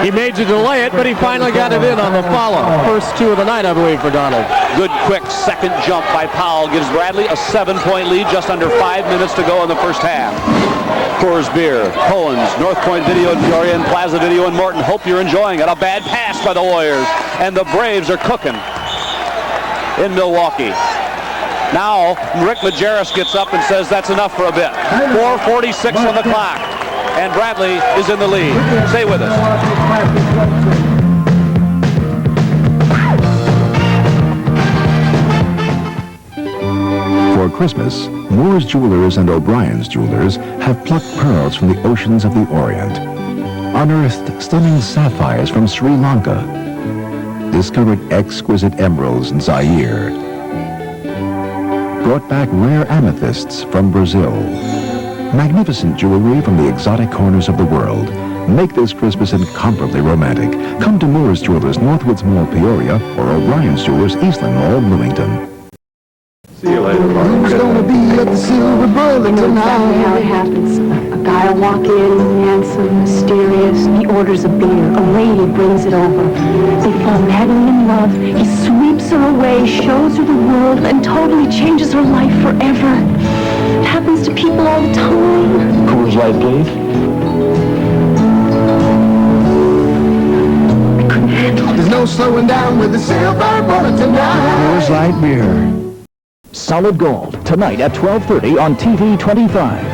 He made you delay it, but he finally got it in on the follow. First 2 of the night, I believe, for Donald. Good, quick second jump by Powell gives Bradley a 7-point lead, just under 5 minutes to go in the first half. Coors Beer, Cohen's, North Point Video in Peoria, and Plaza Video in Morton. Hope you're enjoying it. A bad pass by the Warriors, and the Braves are cooking in Milwaukee. Now, Rick Majerus gets up and says that's enough for a bit. 4:46 on the clock, and Bradley is in the lead. Stay with us. For Christmas, Moore's Jewelers and O'Brien's Jewelers have plucked pearls from the oceans of the Orient, unearthed stunning sapphires from Sri Lanka, discovered exquisite emeralds in Zaire, brought back rare amethysts from Brazil, magnificent jewelry from the exotic corners of the world. Make this Christmas incomparably romantic. Come to Moore's Jewelers, Northwoods Mall, Peoria, or O'Brien's Jewelers, Eastland Mall, Bloomington. See you later. Who's gonna be at the Silver Bullet Exactly how it happens. A guy will walk in, handsome, mysterious. He orders a beer. A lady brings it over. They fall madly in love. He sweeps her away day shows her the world and totally changes her life forever. It happens to people all the time. Coors Light, please. There's no slowing down with the silver bullet tonight. Coors Light beer. Solid Gold, tonight at 12:30 on TV 25.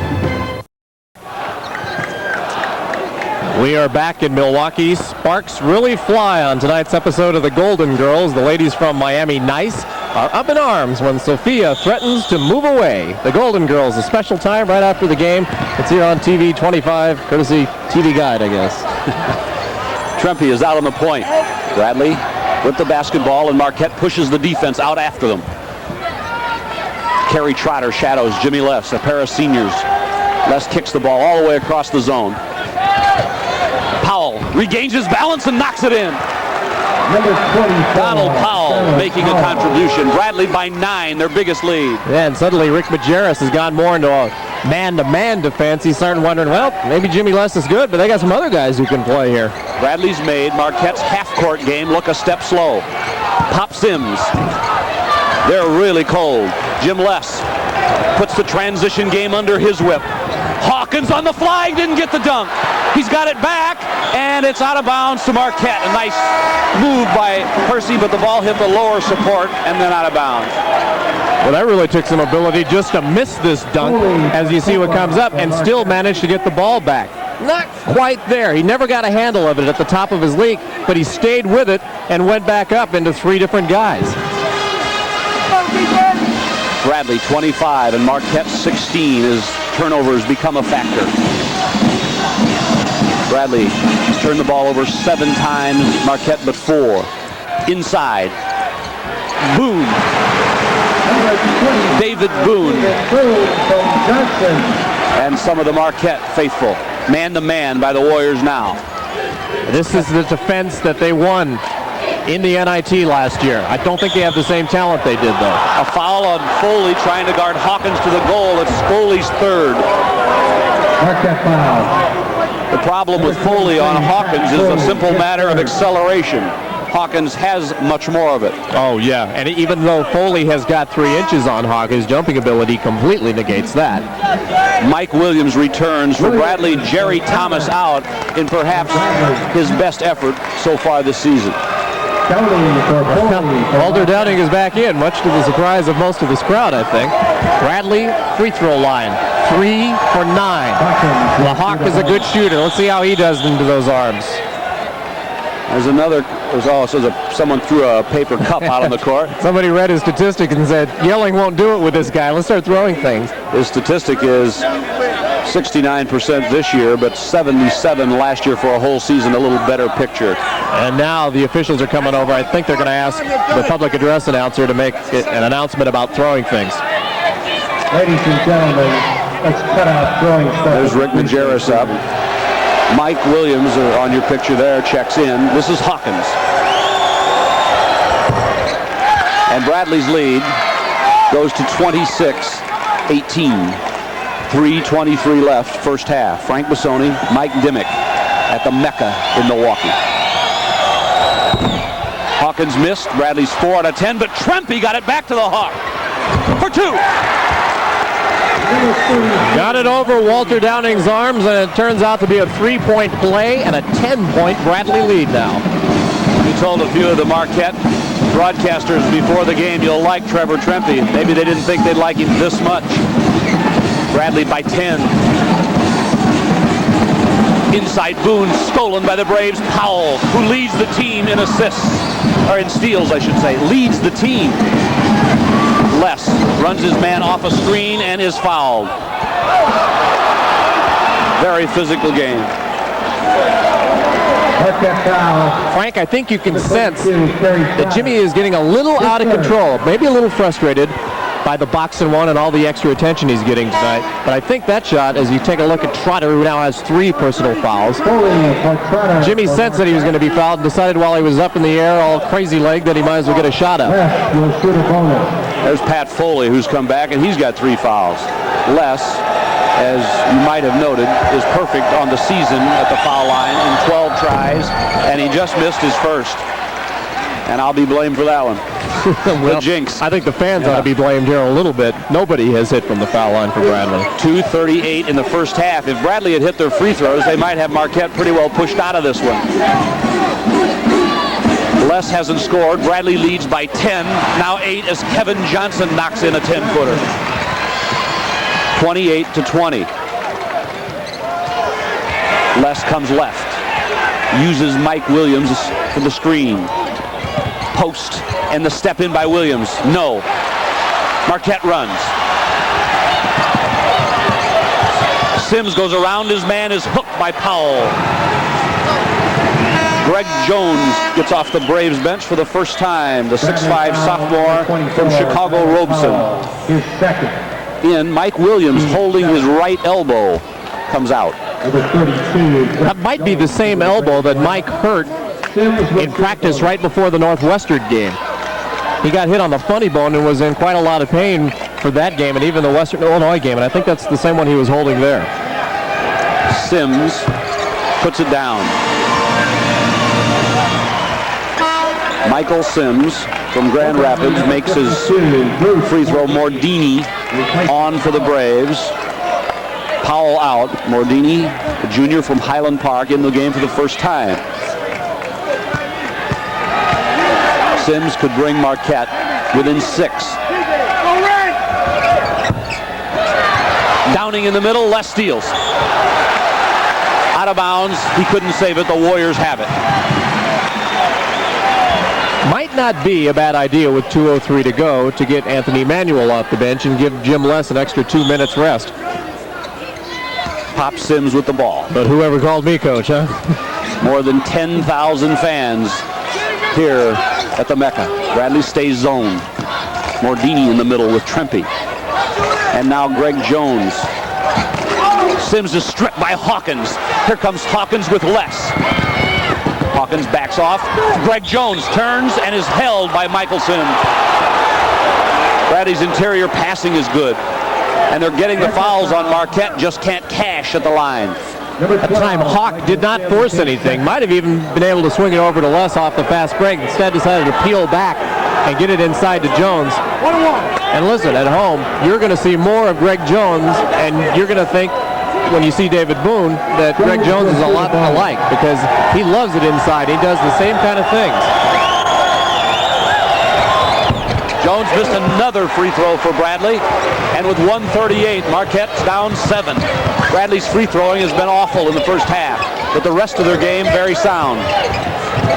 We are back in Milwaukee. Sparks really fly on tonight's episode of the Golden Girls. The ladies from Miami Nice are up in arms when Sophia threatens to move away. The Golden Girls, a special time right after the game. It's here on TV 25, courtesy TV Guide, I guess. Trempe is out on the point. Bradley with the basketball, and Marquette pushes the defense out after them. Kerry Trotter shadows Jimmy Les, a pair of seniors. Les kicks the ball all the way across the zone. Powell regains his balance and knocks it in. Donald Powell making a contribution. Bradley by 9, their biggest lead. Yeah, and suddenly Rick Majerus has gone more into a man-to-man defense. He's starting wondering, well, maybe Jimmy Les is good, but they got some other guys who can play here. Bradley's made Marquette's half-court game look a step slow. Pop Sims. They're really cold. Jim Les puts the transition game under his whip. Hawkins on the fly, didn't get the dunk. He's got it back, and it's out of bounds to Marquette. A nice move by Percy, but the ball hit the lower support and then out of bounds. Well, that really took some ability just to miss this dunk, as you see what comes up, and still managed to get the ball back. Not quite there. He never got a handle of it at the top of his league, but he stayed with it and went back up into 3 different guys. Bradley 25 and Marquette 16 as turnovers become a factor. Bradley has turned the ball over 7 times, Marquette but 4. Inside. Boone. David Boone. And some of the Marquette faithful. Man-to-man by the Warriors now. This is the defense that they won in the NIT last year. I don't think they have the same talent they did, though. A foul on Foley trying to guard Hawkins to the goal. It's Foley's 3rd. Marquette foul. The problem with Foley on Hawkins is a simple matter of acceleration. Hawkins has much more of it. Oh, yeah. And even though Foley has got 3 inches on Hawkins, jumping ability completely negates that. Mike Williams returns for Bradley. Jerry Thomas out in perhaps his best effort so far this season. Walter Downing is back in, much to the surprise of most of this crowd, I think. Bradley, free throw line, 3 for 9. The Hawk is a good shooter. Let's see how he does into those arms. There's another, someone threw a paper cup out on the court. Somebody read his statistic and said, yelling won't do it with this guy. Let's start throwing things. His statistic is 69% this year, but 77 last year for a whole season, a little better picture. And now the officials are coming over. I think they're going to ask the public address announcer to make an announcement about throwing things. Ladies and gentlemen, let's cut out throwing stuff. There's Rick Majerus up. Mike Williams on your picture there checks in. This is Hawkins. And Bradley's lead goes to 26-18. 3:23 left, first half. Frank Bassoni, Mike Dimmick at the MECCA in Milwaukee. Hawkins missed. Bradley's 4 out of 10, but Trempe got it back to the Hawk for 2. Got it over Walter Downing's arms, and it turns out to be a 3-point play and a 10-point Bradley lead now. We told a few of the Marquette broadcasters before the game, you'll like Trevor Trempe. Maybe they didn't think they'd like him this much. Bradley by 10. Inside Boone, stolen by the Braves. Powell, who leads the team in assists, or in steals, I should say, leads the team. Les runs his man off a screen and is fouled. Very physical game. Frank, I think you can sense that Jimmy is getting a little out of control, maybe a little frustrated by the box and one and all the extra attention he's getting tonight. But I think that shot, as you take a look at Trotter, who now has 3 personal fouls, Jimmy sensed that he was going to be fouled and decided while he was up in the air, all crazy leg, that he might as well get a shot up. There's Pat Foley, who's come back, and he's got 3 fouls. Les, as you might have noted, is perfect on the season at the foul line in 12 tries, and he just missed his first. And I'll be blamed for that one. Well, the jinx. I think the fans ought to be blamed here a little bit. Nobody has hit from the foul line for Bradley. 2:38 in the first half. If Bradley had hit their free throws, they might have Marquette pretty well pushed out of this one. Les hasn't scored. Bradley leads by 10. Now 8 as Kevin Johnson knocks in a 10-footer. 28-20. Les comes left. Uses Mike Williams for the screen. Post and the step in by Williams. No. Marquette runs. Sims goes around his man, is hooked by Powell. Greg Jones gets off the Braves bench for the first time. The 6'5 sophomore from Chicago Robeson. His second. In, Mike Williams holding his right elbow comes out. That might be the same elbow that Mike hurt in practice right before the Northwestern game. He got hit on the funny bone and was in quite a lot of pain for that game and even the Western Illinois game, and I think that's the same one he was holding there. Sims puts it down. Michael Sims from Grand Rapids makes his free throw. Mordini on for the Braves. Powell out. Mordini, a junior from Highland Park, in the game for the first time. Sims could bring Marquette within 6. Downing in the middle, Les steals. Out of bounds, he couldn't save it. The Warriors have it. Might not be a bad idea with 2:03 to go to get Anthony Manuel off the bench and give Jim Les an extra 2 minutes rest. Pop Sims with the ball. But whoever called me coach, huh? More than 10,000 fans here at the MECCA. Bradley stays zone. Mordini in the middle with Trempe. And now Greg Jones. Sims is stripped by Hawkins. Here comes Hawkins with Les. Hawkins backs off. Greg Jones turns and is held by Michael Sims. Bradley's interior passing is good. And they're getting the fouls on Marquette, just can't cash at the line. At the time, Hawk did not force anything. Might have even been able to swing it over to Les off the fast break. Instead decided to peel back and get it inside to Jones. And listen, at home, you're going to see more of Greg Jones, and you're going to think, when you see David Boone, that Greg Jones is a lot alike because he loves it inside. He does the same kind of things. Jones missed another free throw for Bradley, and with 1:38, Marquette's down 7. Bradley's free throwing has been awful in the first half, but the rest of their game very sound.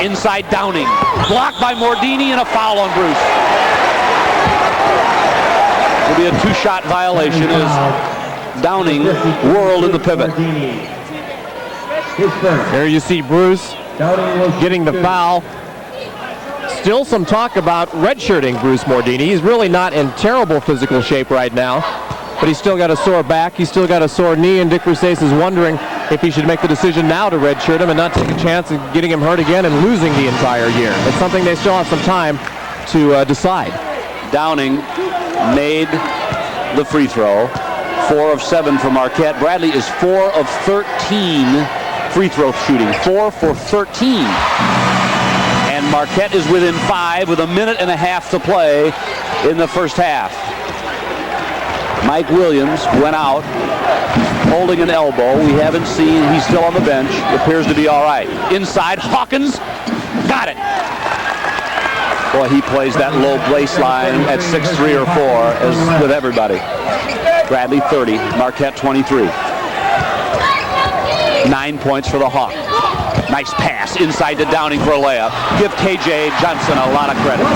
Inside Downing, blocked by Mordini, and a foul on Bruce. It'll be a 2-shot violation as Downing whirled in the pivot. There you see Bruce getting the foul. Still some talk about redshirting Bruce Mordini. He's really not in terrible physical shape right now, but he's still got a sore back. He's still got a sore knee, and Dick Versace is wondering if he should make the decision now to redshirt him and not take a chance of getting him hurt again and losing the entire year. It's something they still have some time to decide. Downing made the free throw. 4 of 7 for Marquette. Bradley is 4 of 13 free throw shooting. 4 for 13. And Marquette is within 5 with a minute and a half to play in the first half. Mike Williams went out holding an elbow. We haven't seen, he's still on the bench. Appears to be all right. Inside, Hawkins got it. Boy, he plays that low baseline at 6'3" or 4 as with everybody. Bradley 30, Marquette 23. 9 points for the Hawk. Nice pass inside to Downing for a layup. Give KJ Johnson a lot of credit.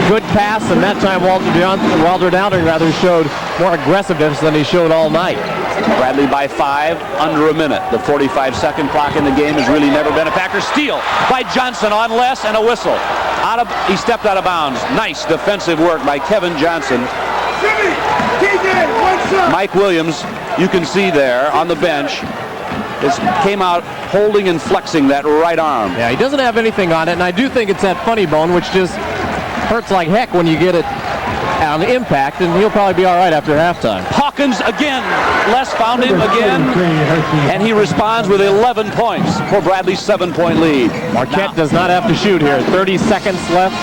Good pass, and that time Walter Downing rather showed more aggressiveness than he showed all night. Bradley by 5, under a minute. The 45-second clock in the game has really never been a factor. Steal by Johnson on Les, and a whistle. He stepped out of bounds. Nice defensive work by Kevin Johnson. Mike Williams, you can see there on the bench, came out holding and flexing that right arm. Yeah, he doesn't have anything on it, and I do think it's that funny bone, which just hurts like heck when you get it on the impact, and he'll probably be all right after halftime. Hawkins again. Les found him again, and he responds with 11 points for Bradley's 7-point lead. Marquette does not have to shoot here. 30 seconds left,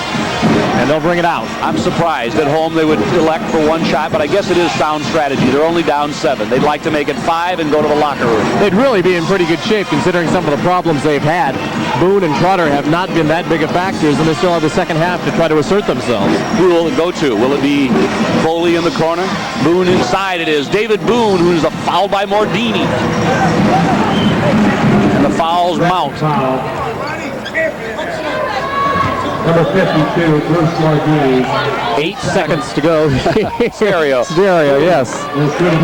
and they'll bring it out. I'm surprised. At home they would elect for one shot, but I guess it is sound strategy. They're only down 7. They'd like to make it 5 and go to the locker room. They'd really be in pretty good shape considering some of the problems they've had. Boone and Trotter have not been that big of factors, and they still have the second half to try to assert themselves. Who will it go to? Will it be Foley in the corner? Boone inside it is. David Boone, who's a foul by Mordini. And the fouls mount. Number 52, Bruce Mordini. 8 seconds to go. Stereo. Stereo, yes.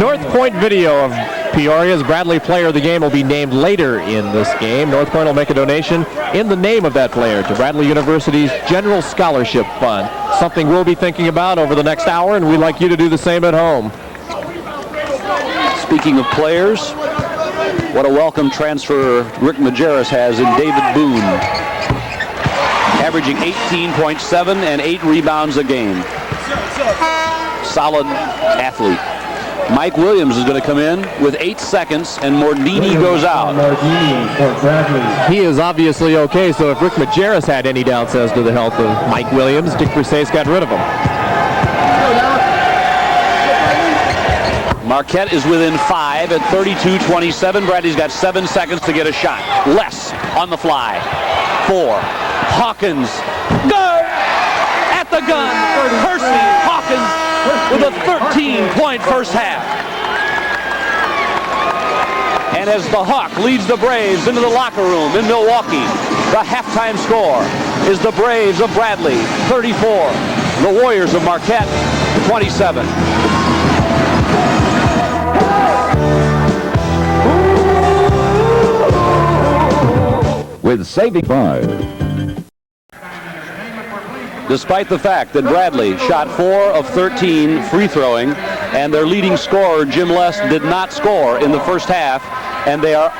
North Point video of Peoria's Bradley Player of the Game will be named later in this game. North Point will make a donation in the name of that player to Bradley University's General Scholarship Fund. Something we'll be thinking about over the next hour, and we'd like you to do the same at home. Speaking of players, what a welcome transfer Rick Majerus has in David Boone. Averaging 18.7 and 8 rebounds a game. Solid athlete. Mike Williams is going to come in with 8 seconds, and Mordini goes out. He is obviously okay, so if Rick Majerus had any doubts as to the health of Mike Williams, Dick Brissace got rid of him. Marquette is within 5 at 32-27. Bradley's got 7 seconds to get a shot. Les on the fly. 4. Hawkins. Go! At the gun. Hersey Hawkins with a 13-point first half. And as the Hawk leads the Braves into the locker room in Milwaukee, the halftime score is the Braves of Bradley, 34. The Warriors of Marquette, 27. With saving 5. Despite the fact that Bradley shot 4 of 13 free throwing, and their leading scorer, Jim Les, did not score in the first half, and they are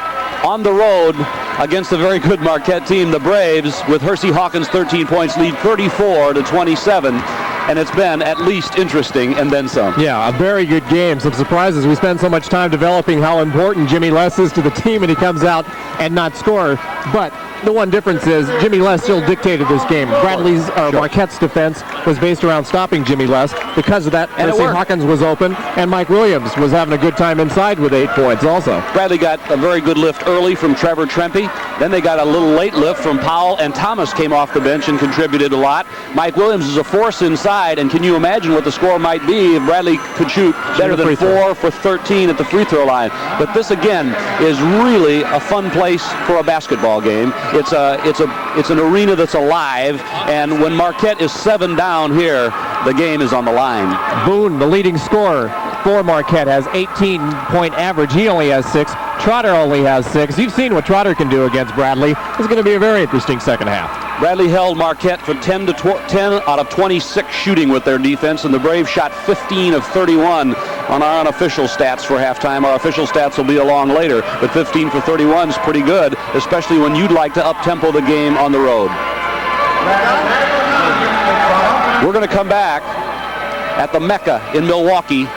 on the road against a very good Marquette team, the Braves, with Hersey Hawkins 13 points, lead 34-27. And it's been at least interesting and then some. Yeah, a very good game. Some surprises. We spend so much time developing how important Jimmy Les is to the team, and he comes out and not score. But the one difference is Jimmy Les still dictated this game. Bradley's Marquette's defense was based around stopping Jimmy Les. Because of that, Hersey Hawkins was open, and Mike Williams was having a good time inside with 8 points also. Bradley got a very good lift early from Trevor Trempe. Then they got a little late lift from Powell, and Thomas came off the bench and contributed a lot. Mike Williams is a force inside, and can you imagine what the score might be if Bradley could shoot better than 4 for 13 at the free throw line? But this again is really a fun place for a basketball game. It's an arena that's alive, and when Marquette is 7 down here, the game is on the line. Boone, the leading scorer for Marquette, has 18-point average. He only has 6. Trotter only has 6. You've seen what Trotter can do against Bradley. It's going to be a very interesting second half. Bradley held Marquette for 10 out of 26 shooting with their defense, and the Braves shot 15 of 31 on our unofficial stats for halftime. Our official stats will be along later, but 15 for 31 is pretty good, especially when you'd like to up-tempo the game on the road. We're going to come back at the MECCA in Milwaukee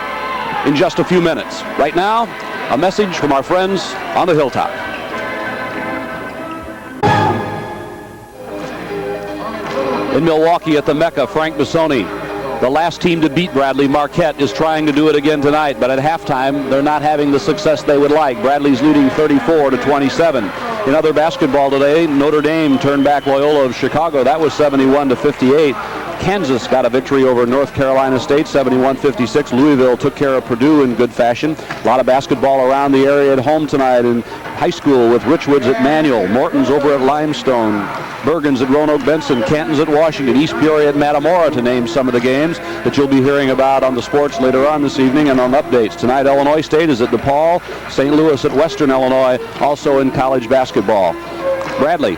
in just a few minutes. Right now, a message from our friends on the Hilltop. In Milwaukee at the MECCA, Frank Bissoni, the last team to beat Bradley, Marquette, is trying to do it again tonight, but at halftime, they're not having the success they would like. Bradley's leading 34-27. In other basketball today, Notre Dame turned back Loyola of Chicago. That was 71-58. Kansas got a victory over North Carolina State, 71-56. Louisville took care of Purdue in good fashion. A lot of basketball around the area at home tonight in high school with Richwoods at Manual, Morton's over at Limestone, Bergen's at Roanoke Benson, Canton's at Washington, East Peoria at Matamora, to name some of the games that you'll be hearing about on the sports later on this evening and on updates. Tonight, Illinois State is at DePaul, St. Louis at Western Illinois, also in college basketball. Bradley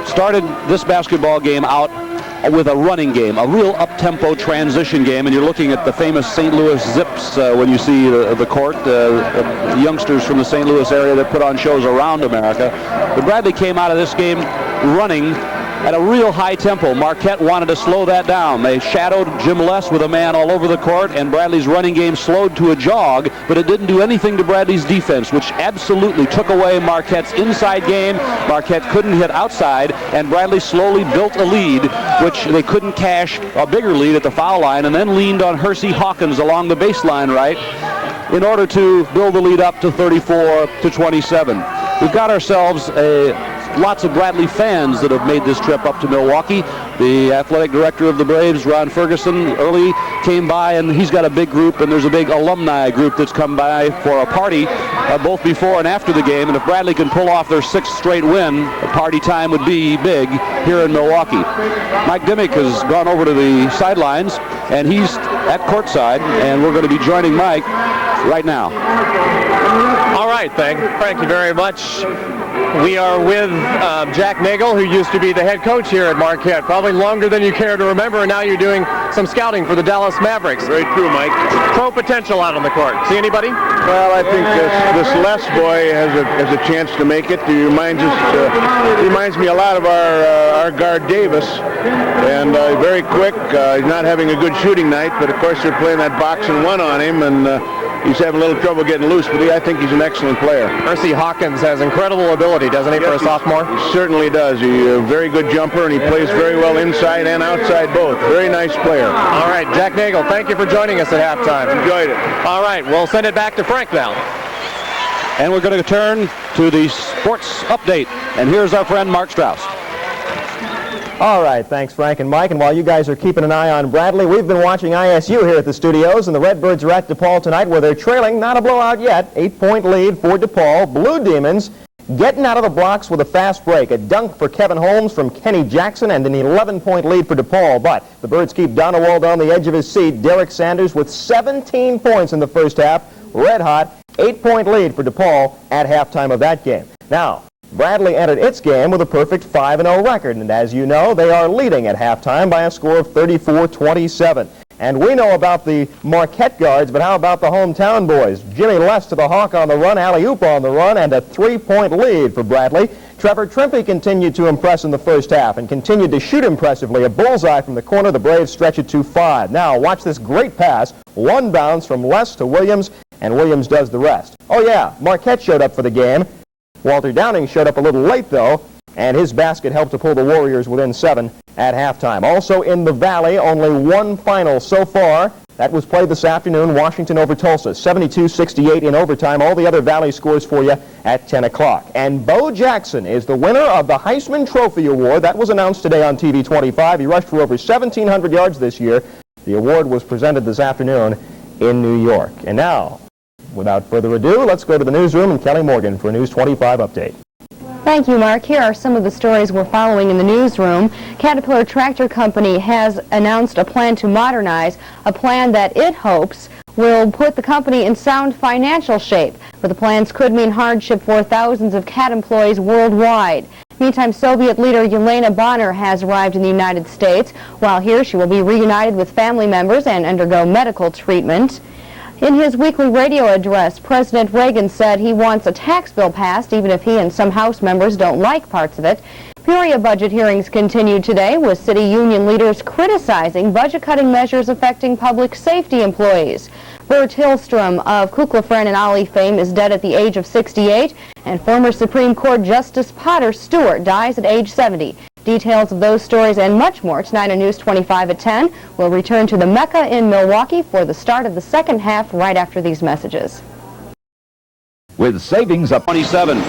started this basketball game out with a running game, a real up-tempo transition game, and you're looking at the famous St. Louis Zips when you see the court, the youngsters from the St. Louis area that put on shows around America. But Bradley came out of this game running at a real high tempo. Marquette wanted to slow that down. They shadowed Jim Les with a man all over the court, and Bradley's running game slowed to a jog, but it didn't do anything to Bradley's defense, which absolutely took away Marquette's inside game. Marquette couldn't hit outside, and Bradley slowly built a lead, which they couldn't cash a bigger lead at the foul line, and then leaned on Hersey Hawkins along the baseline right in order to build the lead up to 34-27. We've got ourselves lots of Bradley fans that have made this trip up to Milwaukee. The athletic director of the Braves, Ron Ferguson, early came by, and he's got a big group, and there's a big alumni group that's come by for a party both before and after the game. And if Bradley can pull off their 6th straight win, the party time would be big here in Milwaukee. Mike Dimmick has gone over to the sidelines, and he's at courtside, and we're going to be joining Mike right now. All right, thank you very much. We are with Jack Nagel, who used to be the head coach here at Marquette, probably longer than you care to remember, and now you're doing some scouting for the Dallas Mavericks. Very true, Mike. Pro potential out on the court. See anybody? Well, I think this Les boy has a chance to make it. He reminds me a lot of our guard Davis, and very quick. He's not having a good shooting night, but of course they're playing that box and one on him, and he's having a little trouble getting loose, but I think he's an excellent player. Hersey Hawkins has incredible ability, doesn't he, for a sophomore? He certainly does. He's a very good jumper, and he plays very well inside and outside both. Very nice player. All right, Jack Nagel, thank you for joining us at halftime. Enjoyed it. All right, we'll send it back to Frank now. And we're going to turn to the sports update. And here's our friend Mark Strauss. All right, thanks, Frank and Mike. And while you guys are keeping an eye on Bradley, we've been watching ISU here at the studios, and the Redbirds are at DePaul tonight where they're trailing, not a blowout yet, 8-point lead for DePaul. Blue Demons getting out of the blocks with a fast break. A dunk for Kevin Holmes from Kenny Jackson, and an 11-point lead for DePaul. But the Birds keep Donewald on the edge of his seat. Derek Sanders with 17 points in the first half. Red hot, 8-point lead for DePaul at halftime of that game. Now, Bradley entered its game with a perfect 5-0 record, and as you know, they are leading at halftime by a score of 34-27. And we know about the Marquette guards, but how about the hometown boys? Jimmy Les to the Hawk on the run, alley-oop on the run, and a 3-point lead for Bradley. Trevor Trimpe continued to impress in the first half and continued to shoot impressively. A bullseye from the corner. The Braves stretch it to 5. Now, watch this great pass. One bounce from Les to Williams, and Williams does the rest. Oh, yeah, Marquette showed up for the game. Walter Downing showed up a little late, though, and his basket helped to pull the Warriors within 7 at halftime. Also in the Valley, only one final so far. That was played this afternoon, Washington over Tulsa, 72-68 in overtime. All the other Valley scores for you at 10 o'clock. And Bo Jackson is the winner of the Heisman Trophy Award. That was announced today on TV 25. He rushed for over 1,700 yards this year. The award was presented this afternoon in New York. And now, without further ado, let's go to the newsroom and Kelly Morgan for a News 25 update. Thank you, Mark. Here are some of the stories we're following in the newsroom. Caterpillar Tractor Company has announced a plan to modernize, a plan that it hopes will put the company in sound financial shape. But the plans could mean hardship for thousands of Cat employees worldwide. Meantime, Soviet leader Yelena Bonner has arrived in the United States. While here, she will be reunited with family members and undergo medical treatment. In his weekly radio address, President Reagan said he wants a tax bill passed, even if he and some House members don't like parts of it. Peoria budget hearings continued today, with city union leaders criticizing budget-cutting measures affecting public safety employees. Bert Hillstrom of Kukla, Friend and Ali fame is dead at the age of 68, and former Supreme Court Justice Potter Stewart dies at age 70. Details of those stories and much more tonight on News 25 at 10. We'll return to the Mecca in Milwaukee for the start of the second half right after these messages. With savings up 27.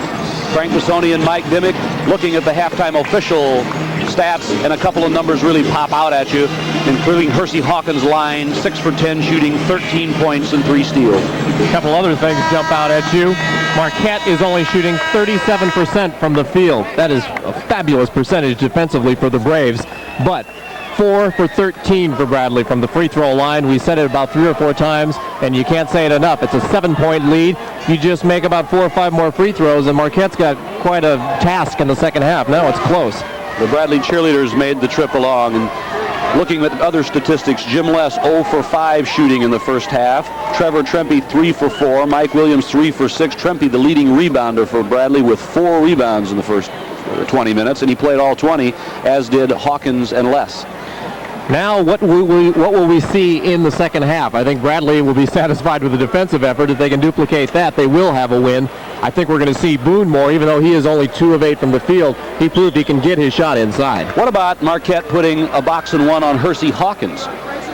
Frank Bassoni and Mike Dimmick looking at the halftime official stats, and a couple of numbers really pop out at you, including Hersey Hawkins' line, 6 for 10 shooting, 13 points and 3 steals. A couple other things jump out at you. Marquette is only shooting 37% from the field. That is a fabulous percentage defensively for the Braves, but 4 for 13 for Bradley from the free throw line. We said it about 3 or 4 times, and you can't say it enough. It's a 7-point lead. You just make about 4 or 5 more free throws, and Marquette's got quite a task in the second half. Now it's close. The Bradley cheerleaders made the trip along, and looking at other statistics, Jim Les 0 for 5 shooting in the first half. Trevor Trimpe 3 for 4. Mike Williams 3 for 6. Trimpe the leading rebounder for Bradley with 4 rebounds in the first 20 minutes, and he played all 20, as did Hawkins and Les. Now, what will we see in the second half? I think Bradley will be satisfied with the defensive effort. If they can duplicate that, they will have a win. I think we're going to see Boone more, even though he is only 2 of 8 from the field. He proved he can get his shot inside. What about Marquette putting a box and one on Hersey Hawkins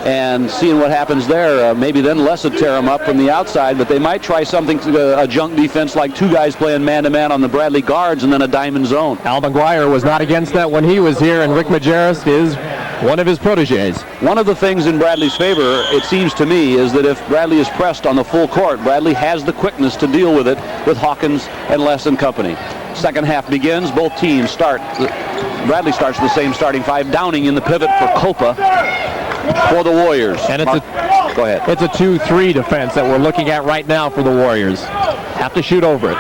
and seeing what happens there? Maybe then Les would tear him up from the outside, but they might try something, a junk defense like 2 guys playing man-to-man on the Bradley guards and then a diamond zone. Al McGuire was not against that when he was here, and Rick Majerus is one of his proteges. One of the things in Bradley's favor, it seems to me, is that if Bradley is pressed on the full court, Bradley has the quickness to deal with it with Hawkins and Les and company. Second half begins. Both teams start. Bradley starts the same starting 5. Downing in the pivot for Copa for the Warriors. And go ahead. It's a 2-3 defense that we're looking at right now for the Warriors. Have to shoot over it.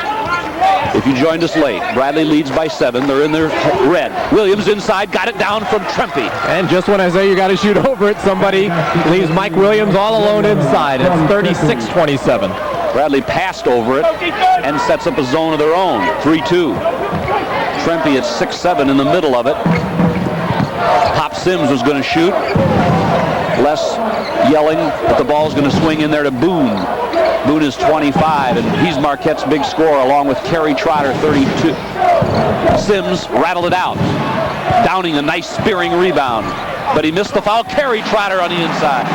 If you joined us late, Bradley leads by 7. They're in their red. Williams inside, got it down from Trempy. And just when I say you got to shoot over it, somebody leaves Mike Williams all alone inside. It's 36-27. Bradley passed over it and sets up a zone of their own. 3-2. Trempy at 6'7" in the middle of it. Pop Sims was going to shoot. Les yelling, but the ball's going to swing in there to Boone. Boone is 25, and he's Marquette's big scorer, along with Kerry Trotter, 32. Sims rattled it out. Downing a nice spearing rebound, but he missed the foul. Kerry Trotter on the inside.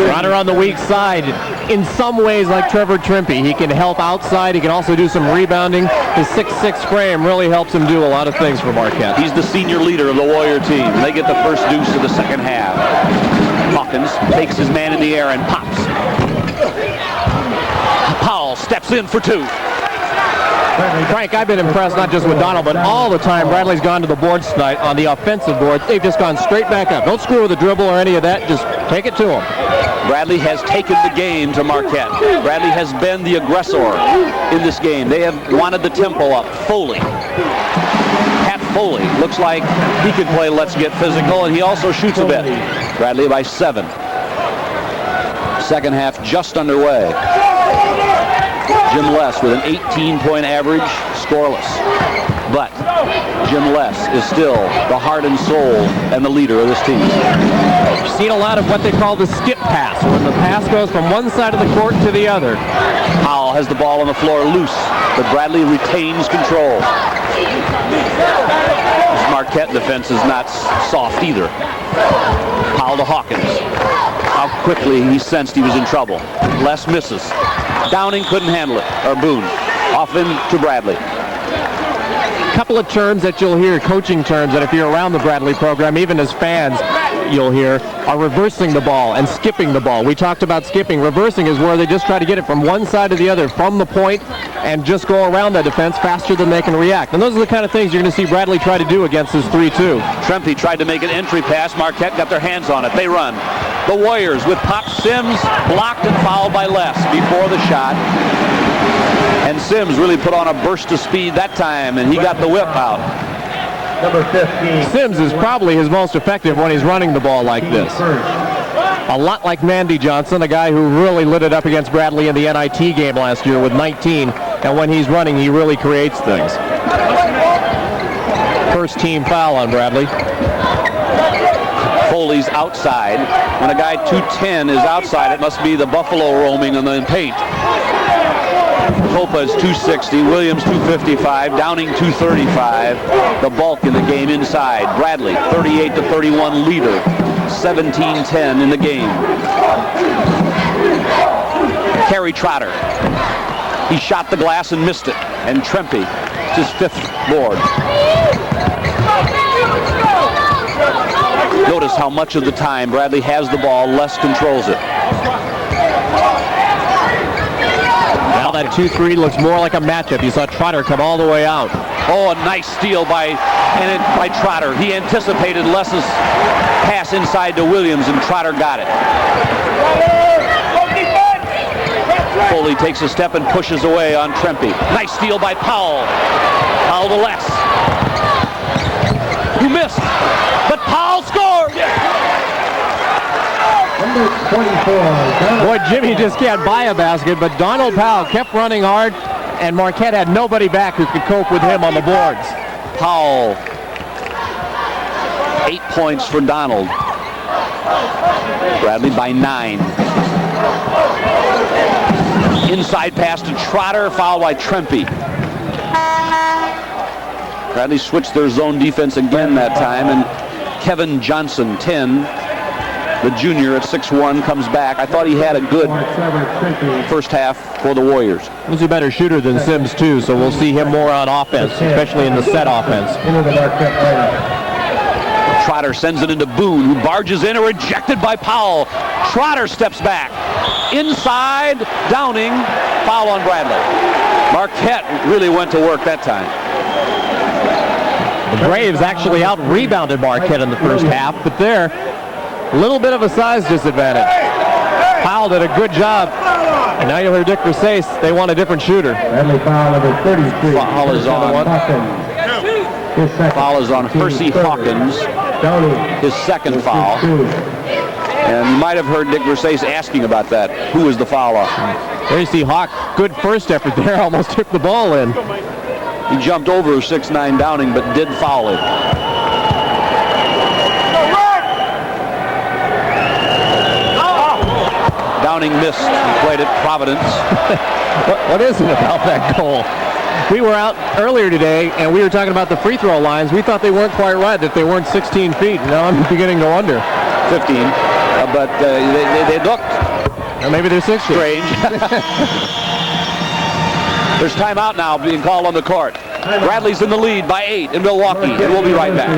Trotter on the weak side. In some ways, like Trevor Trempy, he can help outside. He can also do some rebounding. His 6'6" frame really helps him do a lot of things for Marquette. He's the senior leader of the Warrior team. They get the first deuce of the second half. Hawkins takes his man in the air and pops. Powell steps in for 2. Frank, I've been impressed not just with Donald, but all the time Bradley's gone to the boards tonight on the offensive board. They've just gone straight back up. Don't screw with the dribble or any of that. Just take it to him. Bradley has taken the game to Marquette. Bradley has been the aggressor in this game. They have wanted the tempo up. Foley. Pat Foley looks like he can play let's get physical, and he also shoots a bit. Bradley by 7. Second half just underway. Jim Les with an 18-point average, scoreless. But Jim Les is still the heart and soul and the leader of this team. We've seen a lot of what they call the skip pass, when the pass goes from one side of the court to the other. Powell has the ball on the floor loose, but Bradley retains control. This Marquette defense is not soft either. Powell to Hawkins. How quickly he sensed he was in trouble. Les misses. Downing couldn't handle it, or Boone. Off into Bradley. Couple of terms that you'll hear, coaching terms, that if you're around the Bradley program, even as fans, you'll hear, are reversing the ball and skipping the ball. We talked about skipping. Reversing is where they just try to get it from one side to the other, from the point, and just go around that defense faster than they can react. And those are the kind of things you're going to see Bradley try to do against this 3-2. Trempy tried to make an entry pass. Marquette got their hands on it. They run. The Warriors with Pop Sims blocked and fouled by Les before the shot. And Sims really put on a burst of speed that time, and he got the whip out. Number 15. Sims is probably his most effective when he's running the ball like this. A lot like Mandy Johnson, a guy who really lit it up against Bradley in the NIT game last year with 19. And when he's running, he really creates things. First team foul on Bradley. Foley's outside. When a guy 210 is outside, it must be the Buffalo roaming on the paint. Copa is 260, Williams 255, Downing 235. The bulk in the game inside. Bradley, 38-31 leader, 17-10 in the game. Kerry Trotter. He shot the glass and missed it. And Trempy, his 5th board. Notice how much of the time Bradley has the ball, Les controls it. Now that 2-3 looks more like a matchup. You saw Trotter come all the way out. Oh, a nice steal by Trotter. He anticipated Les's pass inside to Williams, and Trotter got it. Foley takes a step and pushes away on Trempy. Nice steal by Powell. Powell to Les. Who missed? But Powell scored! Number 24. Boy, Jimmy just can't buy a basket, but Donald Powell kept running hard. and Marquette had nobody back who could cope with him on the boards. Powell. 8 points for Donald. Bradley by 9. Inside pass to Trotter, fouled by Trempe. Bradley switched their zone defense again that time, and Kevin Johnson, 10, the junior at 6'1", comes back. I thought he had a good first half for the Warriors. He's a better shooter than Sims, too, so we'll see him more on offense, especially in the set offense. Trotter sends it into Boone, who barges in, and rejected by Powell. Trotter steps back. Inside, Downing, foul on Bradley. Marquette really went to work that time. The Braves actually out-rebounded Marquette in the first half, but there, a little bit of a size disadvantage. Powell did a good job, and now you'll hear Dick Versace, they want a different shooter. Bradley foul number 33. Foul is on. Foul is on Hersey Hawkins, his second foul. And you might have heard Dick Versace asking about that. Who is the foul on? There you see Hawk, good first effort there, almost took the ball in. He jumped over 6'9" Downing, but did foul him. Downing missed. He played at Providence. What is it about that goal? We were out earlier today, and we were talking about the free throw lines. We thought they weren't quite right, that they weren't 16 feet. Now I'm beginning to wonder. 15, but they looked. Or maybe they're 16. Strange. There's timeout now being called on the court. Bradley's in the lead by 8 in Milwaukee, and we'll be right back.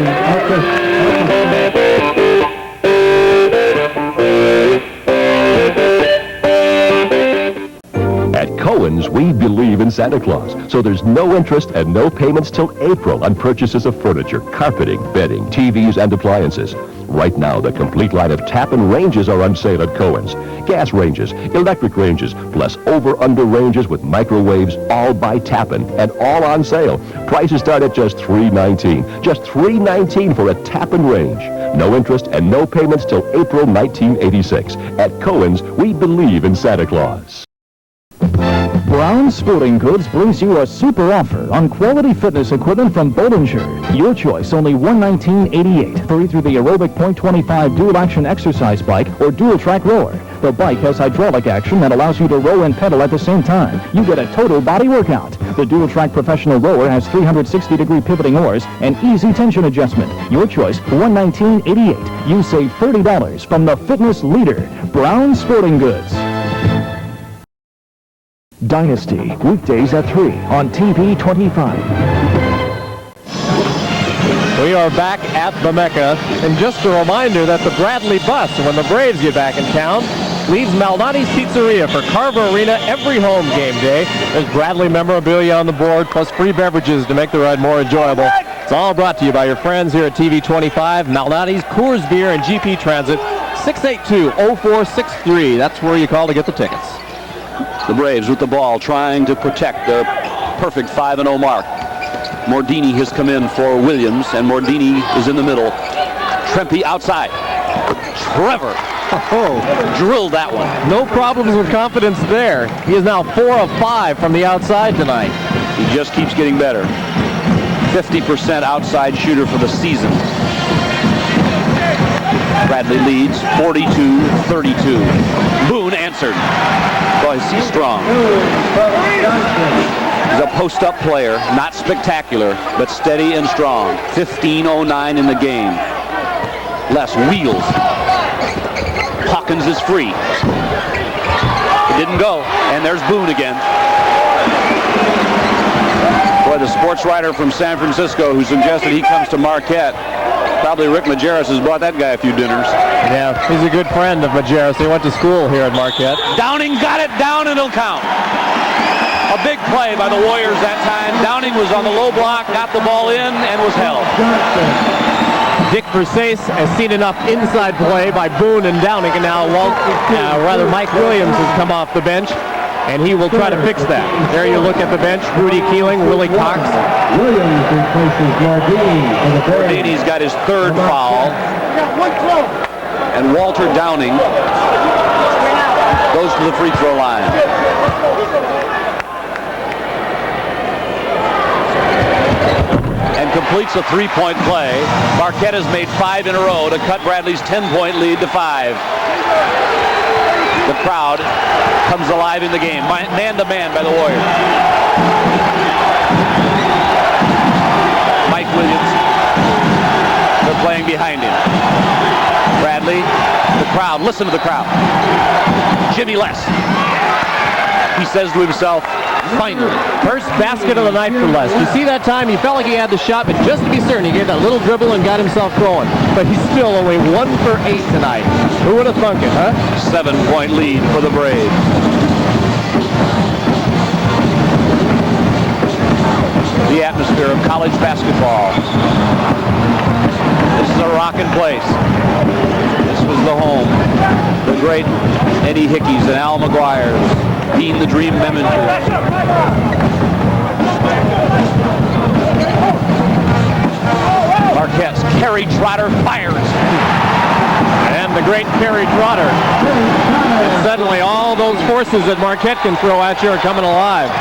At Cohen's, we believe in Santa Claus, so there's no interest and no payments till April on purchases of furniture, carpeting, bedding, TVs, and appliances. Right now, the complete line of Tappan ranges are on sale at Cohen's. Gas ranges, electric ranges, plus over-under ranges with microwaves, all by Tappan and all on sale. Prices start at just $3.19. Just $3.19 for a Tappan range. No interest and no payments till April 1986. At Cohen's, we believe in Santa Claus. Brown Sporting Goods brings you a super offer on quality fitness equipment from Bollinger. Your choice, only $119.88. Hurry through the Aerobic .25 dual-action exercise bike or dual-track rower. The bike has hydraulic action that allows you to row and pedal at the same time. You get a total body workout. The dual-track professional rower has 360-degree pivoting oars and easy tension adjustment. Your choice, $119.88. You save $30 from the fitness leader, Brown Sporting Goods. Dynasty, weekdays at 3 on TV 25. We are back at the Mecca, and just a reminder that the Bradley bus, when the Braves get back in town, leaves Malnati's Pizzeria for Carver Arena every home game day. There's Bradley memorabilia on the board, plus free beverages to make the ride more enjoyable. It's all brought to you by your friends here at TV 25, Malnati's, Coors Beer, and GP Transit, 682-0463. That's where you call to get the tickets. The Braves with the ball, trying to protect their perfect 5-0 mark. Mordini has come in for Williams, and Mordini is in the middle. Trempe outside. Trevor drilled that one. No problems with confidence there. He is now 4 of 5 from the outside tonight. He just keeps getting better. 50% outside shooter for the season. Bradley leads 42-32. Boone answered. Boy, he's strong. He's a post-up player, not spectacular, but steady and strong. 15:09 in the game. Les wheels. Hawkins is free. It didn't go, and there's Boone again. Boy, the sports writer from San Francisco who suggested he comes to Marquette, probably Rick Majerus has bought that guy a few dinners. Yeah, he's a good friend of Majerus. They went to school here at Marquette. Downing got it down, and it'll count. A big play by the Warriors that time. Downing was on the low block, got the ball in, and was held. Dick Versace has seen enough inside play by Boone and Downing, and now Mike Williams has come off the bench, and he will try to fix that. There you look at the bench, Rudy Keeling, Willie Cox. Williams replaces Mordini for the Braves. Mordini's got his third foul. And Walter Downing goes to the free throw line. and completes a three-point play. Marquette has made 5 in a row to cut Bradley's 10-point lead to 5. The crowd comes alive in the game. Man-to-man by the Warriors. Mike Williams. They're playing behind him. Bradley, the crowd. Listen to the crowd. Jimmy Les. He says to himself, finally. First basket of the night for Les. You see that time? He felt like he had the shot, but just to be certain, he gave that little dribble and got himself going. But he's still only 1 for 8 tonight. Who would have thunk it, huh? 7-point lead for the Braves. The atmosphere of college basketball. This is a rockin' place. This was the home. The great Eddie Hickeys and Al McGuire's. Dean the Dream Meminger. Marquette's Kerry Trotter fires. And the great Kerry Trotter. And suddenly all those forces that Marquette can throw at you are coming alive.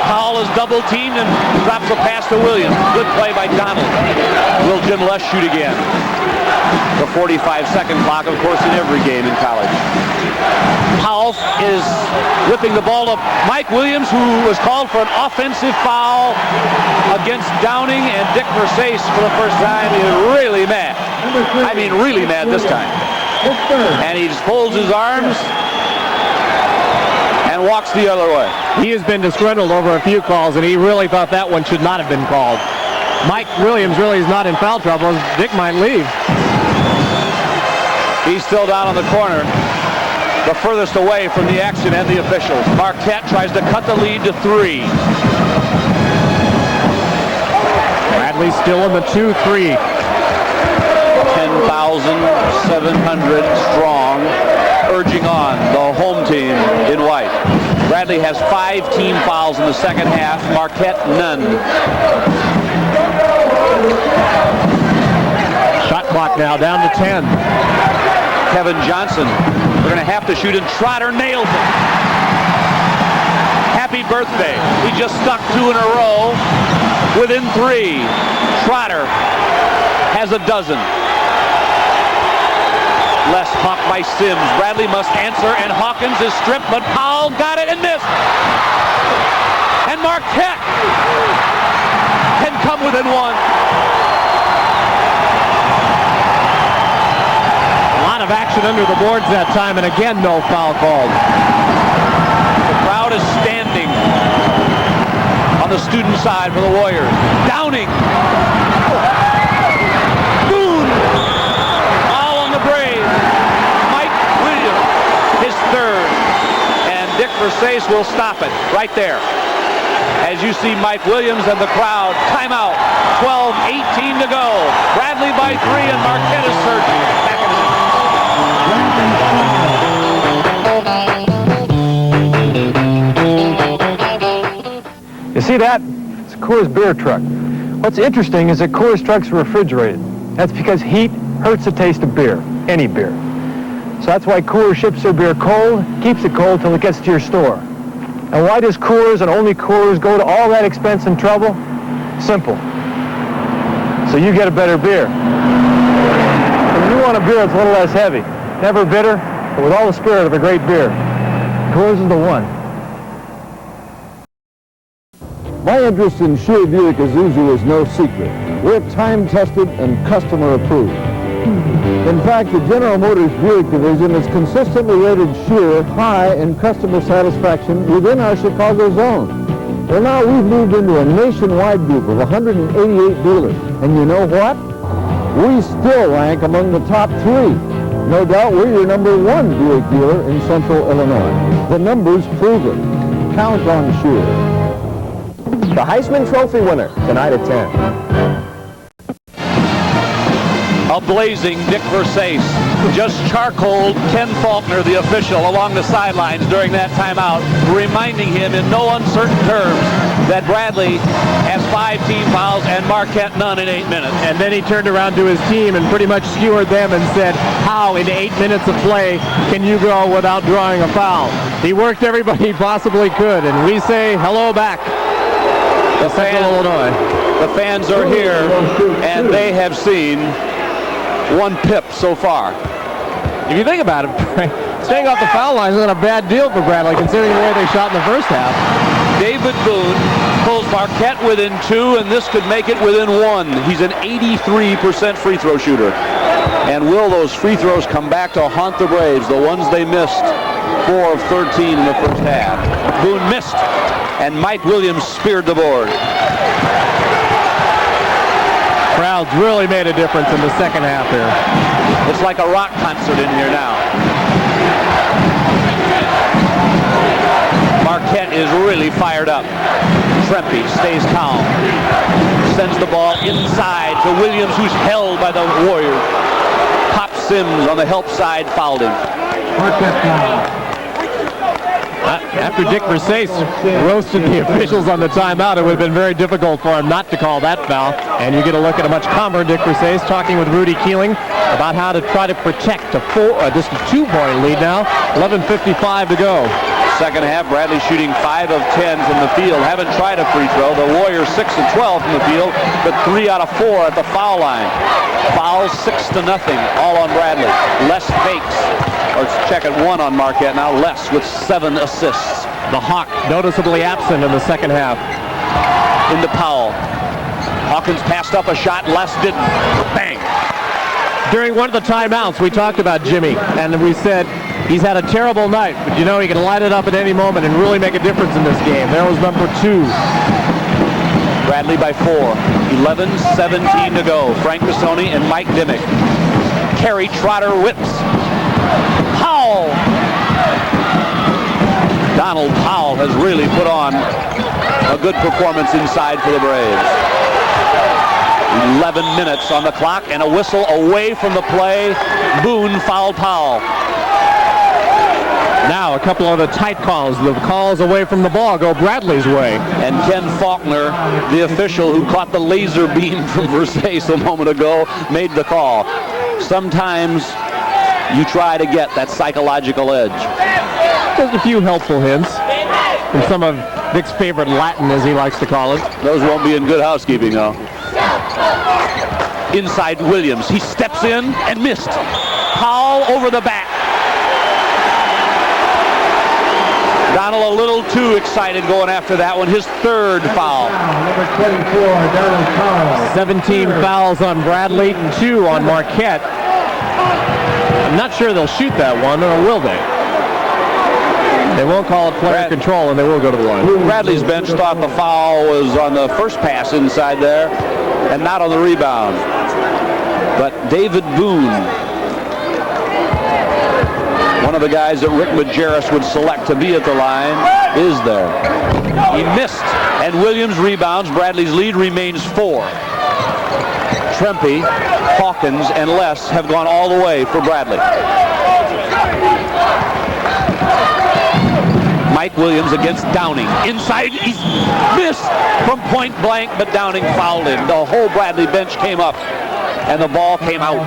Powell is double teamed and drops a pass to Williams. Good play by Donald. Will Jim Les shoot again? The 45-second clock, of course, in every game in college. Powell is whipping the ball to Mike Williams, who was called for an offensive foul against Downing, and Dick Versace for the first time is really mad. I mean, really mad this time. And he just folds his arms and walks the other way. He has been disgruntled over a few calls, and he really thought that one should not have been called. Mike Williams really is not in foul trouble. Dick might leave. He's still down on the corner, the furthest away from the action and the officials. Marquette tries to cut the lead to 3. Bradley still in the 2-3. 10,700 strong, urging on the home team in white. Bradley has 5 team fouls in the second half. Marquette, none. Shot clock now down to 10. Kevin Johnson, we're going to have to shoot, and Trotter nails it. Happy birthday. He just stuck 2 in a row within 3. Trotter has a dozen. Les hawked by Sims. Bradley must answer, and Hawkins is stripped, but Powell got it and missed. And Marquette can come within 1. A lot of action under the boards that time, and again, no foul called. The crowd is standing on the student side for the Warriors. Downing. Boone. All on the Braves. Mike Williams, his 3rd. And Dick Versace will stop it right there. As you see Mike Williams and the crowd, timeout, 12:18 to go. Bradley by 3, and Marquette is surging. Back in You see that? It's a Coors beer truck. What's interesting is that Coors trucks are refrigerated. That's because heat hurts the taste of beer, any beer. So that's why Coors ships their beer cold, keeps it cold till it gets to your store. And why does Coors and only Coors go to all that expense and trouble? Simple. So you get a better beer. And you want a beer that's a little less heavy, never bitter, but with all the spirit of a great beer. Coors is the one. My interest in Shear Buick Isuzu is no secret. We're time-tested and customer-approved. In fact, the General Motors Buick division has consistently rated Shear high in customer satisfaction within our Chicago zone. Well, now we've moved into a nationwide group of 188 dealers. And you know what? We still rank among the top 3. No doubt we're your #1 Buick dealer in Central Illinois. The numbers prove it. Count on Shear. The Heisman Trophy winner tonight at 10. A blazing Dick Versace just charcoaled Ken Faulkner, the official, along the sidelines during that timeout, reminding him in no uncertain terms that Bradley has 5 team fouls and Marquette none in 8 minutes. And then he turned around to his team and pretty much skewered them and said, how in 8 minutes of play can you go without drawing a foul? He worked everybody he possibly could, and we say hello back. The fans are here, and they have seen one pip so far. If you think about it, staying off the foul line isn't a bad deal for Bradley, considering the way they shot in the first half. David Boone pulls Marquette within 2, and this could make it within 1. He's an 83% free throw shooter. And will those free throws come back to haunt the Braves, the ones they missed? 4 of 13 in the first half. Boone missed, and Mike Williams speared the board. Crowds really made a difference in the second half here. It's like a rock concert in here now. Marquette is really fired up. Trempe stays calm. Sends the ball inside to Williams, who's held by the Warriors. Pop Sims on the help side fouled him. After Dick Versace roasted the officials on the timeout, it would have been very difficult for him not to call that foul. And you get a look at a much calmer Dick Versace talking with Rudy Keeling about how to try to protect just a 2-point lead now. 11:55 to go. Second half, Bradley shooting 5 of 10 from the field. Haven't tried a free throw. The Warriors 6 of 12 from the field, but 3 out of 4 at the foul line. Fouls 6-0, all on Bradley. Les fakes. Let's check at 1 on Marquette now. Les with 7 assists. The Hawk noticeably absent in the second half. Into Powell. Hawkins passed up a shot. Les didn't. Bang. During one of the timeouts, we talked about Jimmy, and we said he's had a terrible night, but you know he can light it up at any moment and really make a difference in this game. There was number 2. Bradley by 4. 11:17 to go. Frank Missoni and Mike Dimmick. Kerry Trotter whips. Powell. Donald Powell has really put on a good performance inside for the Braves. 11 minutes on the clock and a whistle away from the play. Boone fouled Powell. Now a couple of the tight calls. The calls away from the ball go Bradley's way. And Ken Faulkner, the official who caught the laser beam from Versace a moment ago, made the call. Sometimes you try to get that psychological edge. Just a few helpful hints. And some of Dick's favorite Latin, as he likes to call it. Those won't be in good housekeeping, though. Inside Williams. He steps in and missed. Powell over the back. Donald a little too excited going after that one. His 3rd foul. Number 24, Donald Powell. 17 fouls on Bradley, 2 on Marquette. I'm not sure they'll shoot that one, or will they? They won't call it player control, and they will go to the line. Bradley's bench thought the foul was on the first pass inside there and not on the rebound. But David Boone, one of the guys that Rick Majerus would select to be at the line, is there. He missed, and Williams rebounds. Bradley's lead remains 4. Trempe, Hawkins, and Les have gone all the way for Bradley. Mike Williams against Downing. Inside, he's missed from point blank, but Downing fouled him. The whole Bradley bench came up, and the ball came out.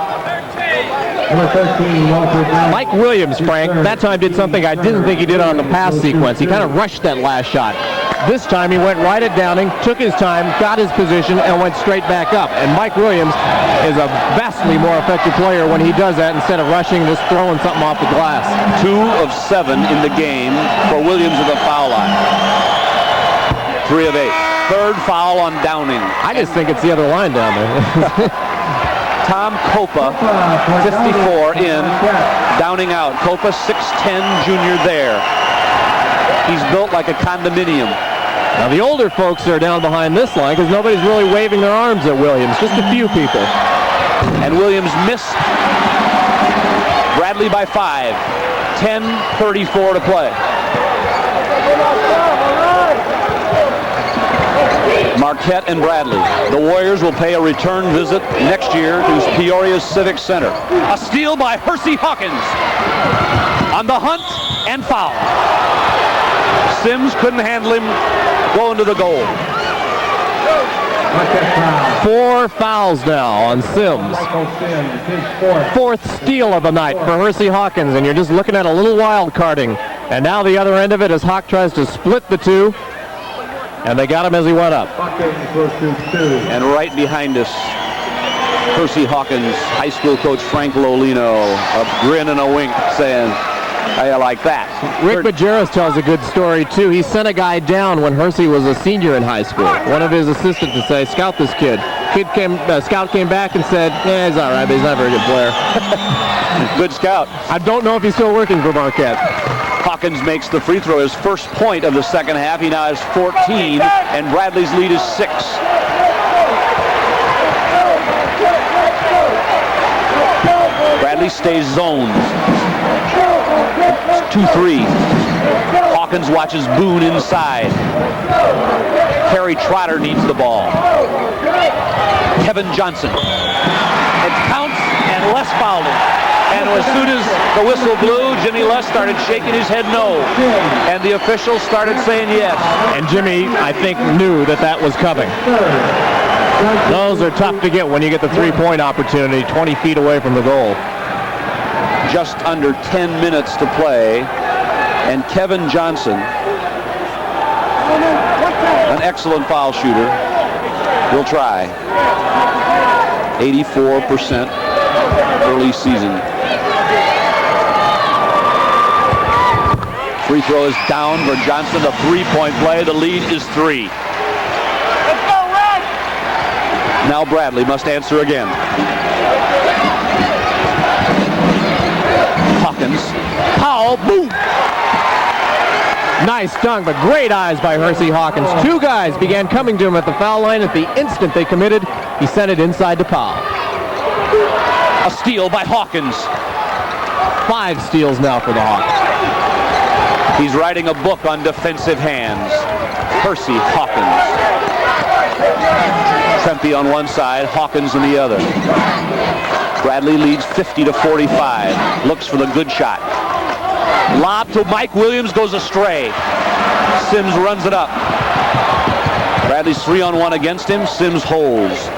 Mike Williams, Frank, that time did something I didn't think he did on the pass sequence. He kind of rushed that last shot. This time he went right at Downing, took his time, got his position, and went straight back up. And Mike Williams is a vastly more effective player when he does that instead of rushing, just throwing something off the glass. 2 of 7 in the game for Williams at the foul line. 3 of 8. 3rd foul on Downing. I just think it's the other line down there. Tom Copa, 54 in, Downing out. Copa, 6'10", junior there. He's built like a condominium. Now the older folks are down behind this line because nobody's really waving their arms at Williams, just a few people. And Williams missed. Bradley by 5. 10:34 to play. Marquette and Bradley. The Warriors will pay a return visit next year to Peoria's Civic Center. A steal by Hersey Hawkins. On the hunt and foul. Sims couldn't handle him going to the goal. 4 fouls now on Sims. 4th steal of the night for Hersey Hawkins, and you're just looking at a little wild carding. And now the other end of it as Hawk tries to split the two. And they got him as he went up. And right behind us, Percy Hawkins, high school coach Frank Lolino, a grin and a wink saying, how you like that? Rick Majerus tells a good story, too. He sent a guy down when Hersey was a senior in high school. One of his assistants to say, scout this kid. Scout came back and said, yeah, he's all right, but he's not a very good player. Good scout. I don't know if he's still working for Marquette. Hawkins makes the free throw, his first point of the second half. He now has 14, and Bradley's lead is 6. Bradley stays zoned. 2-3. Hawkins watches Boone inside. Kerry Trotter needs the ball. Kevin Johnson. It counts, and Les fouled him. And as soon as the whistle blew, Jimmy Les started shaking his head no. And the officials started saying yes. And Jimmy, I think, knew that that was coming. Those are tough to get when you get the three-point opportunity 20 feet away from the goal. Just under 10 minutes to play. And Kevin Johnson, an excellent foul shooter, will try. 84% early season. Free throw is down for Johnson. A three-point play. The lead is 3. Now Bradley must answer again. Hawkins. Powell. Boom. Nice dunk, but great eyes by Hersey Hawkins. Two guys began coming to him at the foul line. At the instant they committed, he sent it inside to Powell. A steal by Hawkins. 5 steals now for the Hawks. He's writing a book on defensive hands. Percy Hawkins. Trempe on one side, Hawkins on the other. Bradley leads 50-45. Looks for the good shot. Lob to Mike Williams, goes astray. Sims runs it up. Bradley's 3-on-1 against him. Sims holds.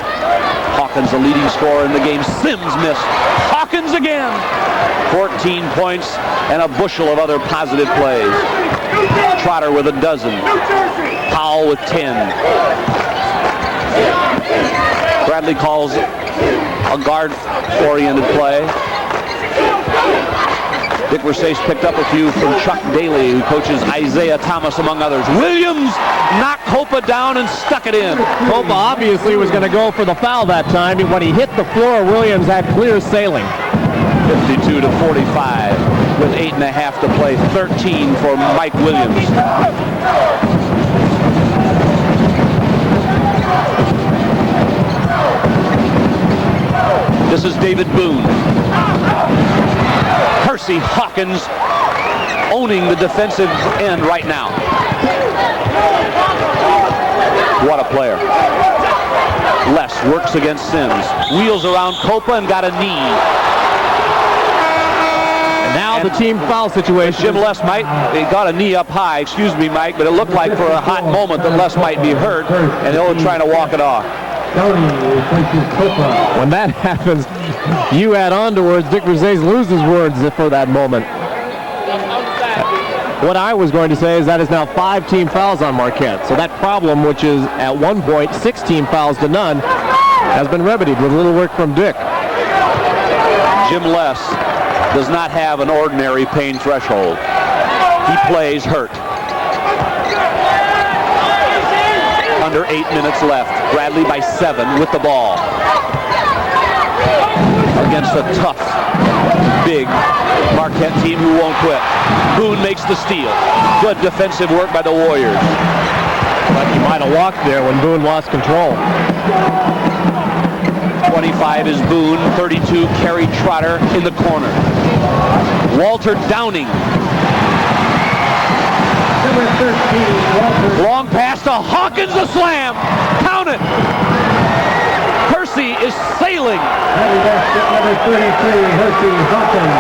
Hawkins, the leading scorer in the game. Sims missed. Hawkins again. 14 points and a bushel of other positive plays. Trotter with a dozen. Powell with 10. Bradley calls a guard-oriented play. Dick Versace picked up a few from Chuck Daly, who coaches Isaiah Thomas, among others. Williams knocked Hopa down and stuck it in. Hopa obviously was going to go for the foul that time. When he hit the floor, Williams had clear sailing. 52-45 with 8.5 to play. 13 for Mike Williams. This is David Boone. Percy Hawkins owning the defensive end right now. What a player. Les works against Sims. Wheels around Copa and got a knee. And now the team foul situation. Jim Les he got a knee up high, excuse me, Mike, but it looked like for a hot moment that Les might be hurt, and they were trying to walk it off. When that happens, you add on to words. Dick Versace loses words for that moment. What I was going to say is that is now 5 team fouls on Marquette. So that problem, which is at one point 16 fouls to none, has been remedied with a little work from Dick. Jim Les does not have an ordinary pain threshold. He plays hurt. Under 8 minutes left. Bradley by 7 with the ball. Against a tough, big Marquette team who won't quit. Boone makes the steal. Good defensive work by the Warriors. But he might have walked there when Boone lost control. 25 is Boone, 32 Kerry Trotter in the corner. Walter Downing. Number 13, long pass to Hawkins, a slam. Count it. Percy is sailing. Number 33, Hersey Hawkins.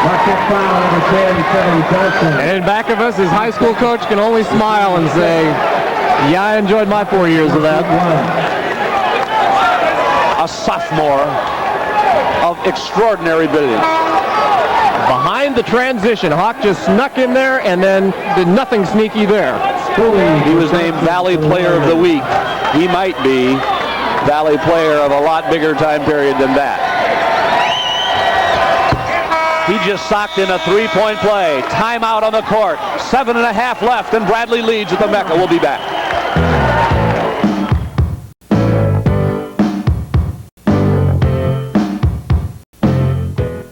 Marquette foul, number 10, Kevin Johnson. And in back of us, his high school coach can only smile and say, yeah, I enjoyed my 4 years of that. A sophomore of extraordinary brilliance. Behind the transition, Hawk just snuck in there and then did nothing sneaky there. He was named Valley Player of the Week. He might be Valley Player of a lot bigger time period than that. He just socked in a three-point play. Timeout on the court. 7.5 left, and Bradley leads at the MECCA. We'll be back.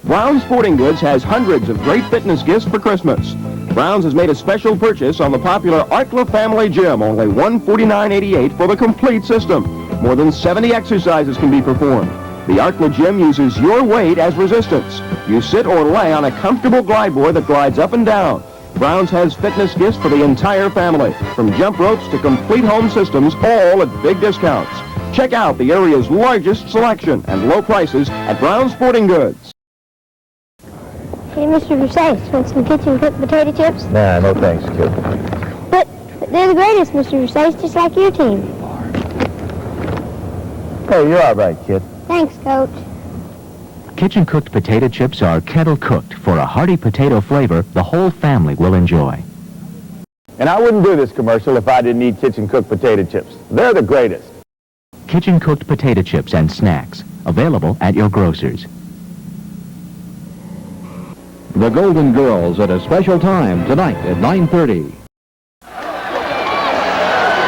Brown's Sporting Goods has hundreds of great fitness gifts for Christmas. Brown's has made a special purchase on the popular Arkla Family Gym, only $149.88 for the complete system. More than 70 exercises can be performed. The Arkla Gym uses your weight as resistance. You sit or lay on a comfortable glide board that glides up and down. Brown's has fitness gifts for the entire family, from jump ropes to complete home systems, all at big discounts. Check out the area's largest selection and low prices at Brown's Sporting Goods. Hey, Mr. Versace, want some kitchen-cooked potato chips? Nah, no thanks, kid. But they're the greatest, Mr. Versace, just like your team. Hey, you're all right, kid. Thanks, Coach. Kitchen-cooked potato chips are kettle-cooked for a hearty potato flavor the whole family will enjoy. And I wouldn't do this commercial if I didn't eat kitchen-cooked potato chips. They're the greatest. Kitchen-cooked potato chips and snacks, available at your grocer's. The Golden Girls at a special time tonight at 9:30.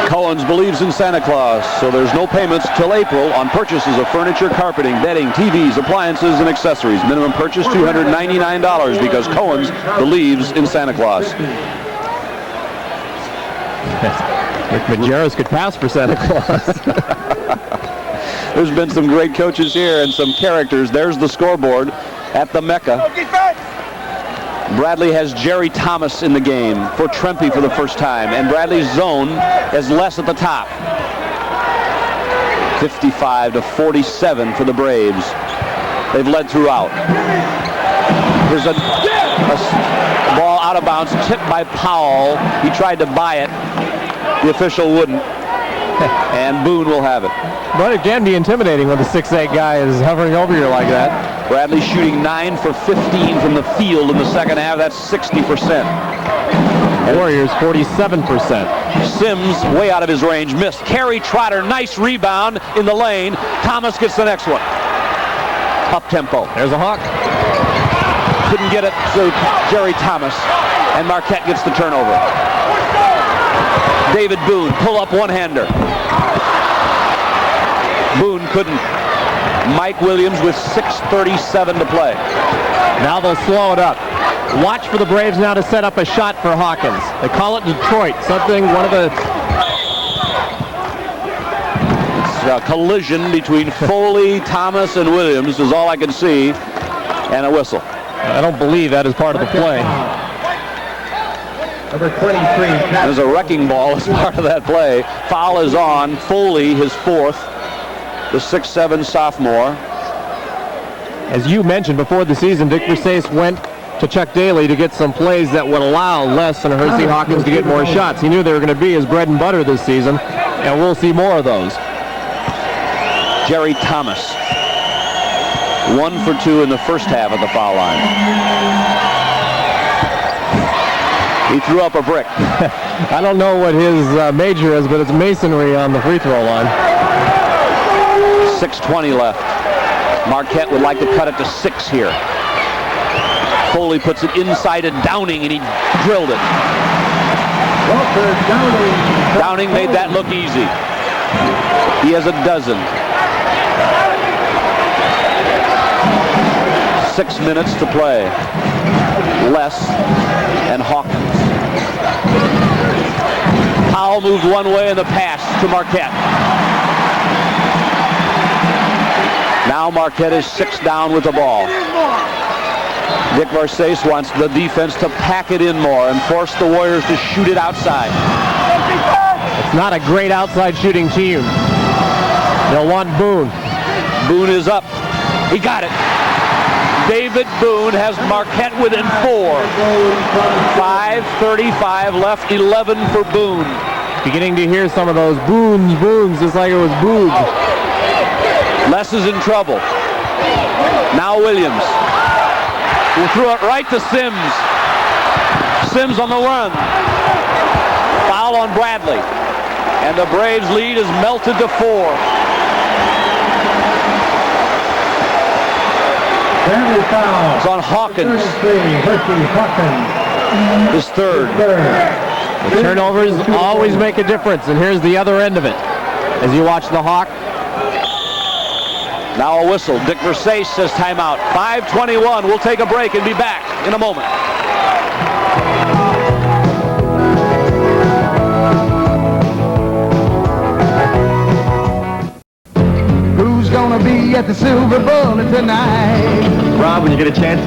Cohen's believes in Santa Claus, so there's no payments till April on purchases of furniture, carpeting, bedding, TVs, appliances, and accessories. Minimum purchase $299 because Cohen's believes in Santa Claus. If Majerus could pass for Santa Claus. There's been some great coaches here and some characters. There's the scoreboard at the MECCA. Bradley has Jerry Thomas in the game for Trempe for the first time, and Bradley's zone has less at the top. 55-47 for the Braves. They've led throughout. There's a ball out of bounds, tipped by Powell. He tried to buy it. The official wouldn't, and Boone will have it. But it can be intimidating when the 6'8" guy is hovering over you like that. Bradley shooting 9 for 15 from the field in the second half. That's 60%. Warriors 47%. Sims way out of his range, missed. Carey Trotter, nice rebound in the lane. Thomas gets the next one. Up tempo. There's a hawk. Couldn't get it to Jerry Thomas, and Marquette gets the turnover. David Boone, pull up one-hander. Boone couldn't. Mike Williams with 6:37 to play. Now they'll slow it up. Watch for the Braves now to set up a shot for Hawkins. They call it Detroit. One of the... It's a collision between Foley, Thomas, and Williams is all I can see, and a whistle. I don't believe that is part of the play. Number 23. There's a wrecking ball as part of that play. Foul is on. Foley, his fourth. The 6'7" sophomore. As you mentioned before the season, Dick Versace went to Chuck Daly to get some plays that would allow Les and Hersey Hawkins to get more shots. He knew they were going to be his bread and butter this season, and we'll see more of those. Jerry Thomas, 1 for 2 in the first half at the foul line. He threw up a brick. I don't know what his major is, but it's masonry on the free throw line. 6:20 left. Marquette would like to cut it to 6 here. Foley puts it inside of Downing, and he drilled it. Downing made that look easy. He has a dozen. 6 minutes to play. Les and Hawkins. Powell moved one way in the pass to Marquette. Now Marquette is 6 down with the ball. Dick Versace wants the defense to pack it in more and force the Warriors to shoot it outside. It's not a great outside shooting team. They'll want Boone. Boone is up. He got it. David Boone has Marquette within 4. 5:35 left, 11 for Boone. Beginning to hear some of those boons, just like it was boobs. Les is in trouble. Now Williams. Who threw it right to Sims. Sims on the run. Foul on Bradley. And the Braves' lead is melted to 4. Family foul. It's on Hawkins. His third. The turnovers always make a difference, and here's the other end of it. As you watch the Hawk. Now a whistle. Dick Versace says timeout. 5:21. We'll take a break and be back in a moment. Who's gonna be at the Silver Bullet tonight? Rob, when you get a chance.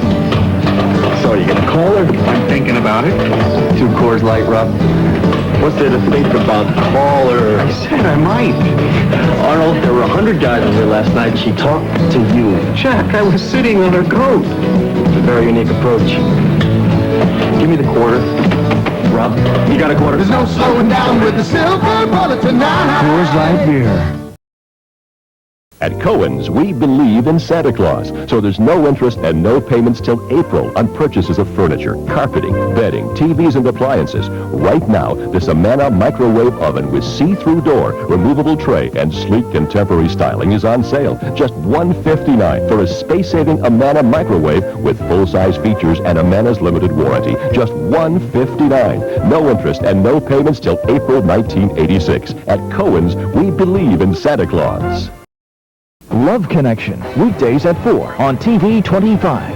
So, you gonna call her? I'm thinking about it. 2 Coors Light, Rob. What's there to think about? Call her. I said I might. Arnold, there were 100 guys in here last night. She talked to you. Jack, I was sitting on her coat. It's a very unique approach. Give me the quarter. Rob, you got a quarter? There's no slowing down with the Silver Bullet tonight. Coors Light beer. At Cohen's, we believe in Santa Claus, so there's no interest and no payments till April on purchases of furniture, carpeting, bedding, TVs, and appliances. Right now, this Amana microwave oven with see-through door, removable tray, and sleek contemporary styling is on sale. Just $159 for a space-saving Amana microwave with full-size features and Amana's limited warranty. Just $159. No interest and no payments till April 1986. At Cohen's, we believe in Santa Claus. Love Connection, weekdays at 4 on TV 25.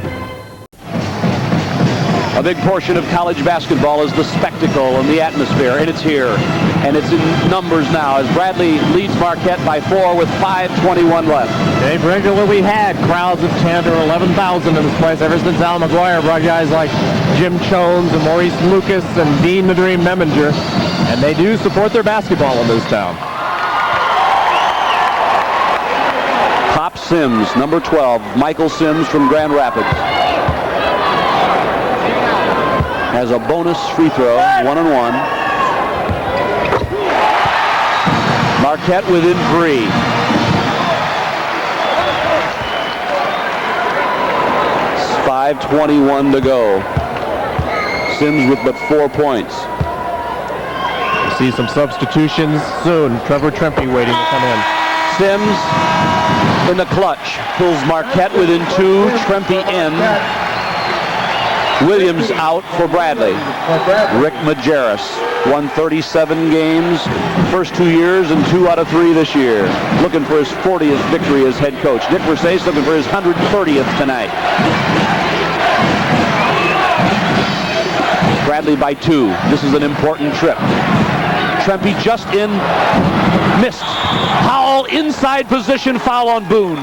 A big portion of college basketball is the spectacle and the atmosphere, and it's here. And it's in numbers now as Bradley leads Marquette by 4 with 5:21 left. Dave, regularly we had crowds of 10 or 11,000 in this place ever since Al McGuire brought guys like Jim Chones and Maurice Lucas and Dean the Dream Meminger. And they do support their basketball in this town. Pop Sims, number 12, Michael Sims from Grand Rapids. Has a bonus free throw, 1-and-1. Marquette within 3. It's 5:21 to go. Sims with but 4 points. We'll see some substitutions soon. Trevor Trempe waiting to come in. Sims in the clutch pulls Marquette within 2. Trempe in. Williams out for Bradley. Rick Majerus won 37 games first 2 years and 2 out of 3 this year. Looking for his 40th victory as head coach. Dick Versace looking for his 130th tonight. Bradley by 2. This is an important trip. Trempe just in. Missed. Powell inside position foul on Boone.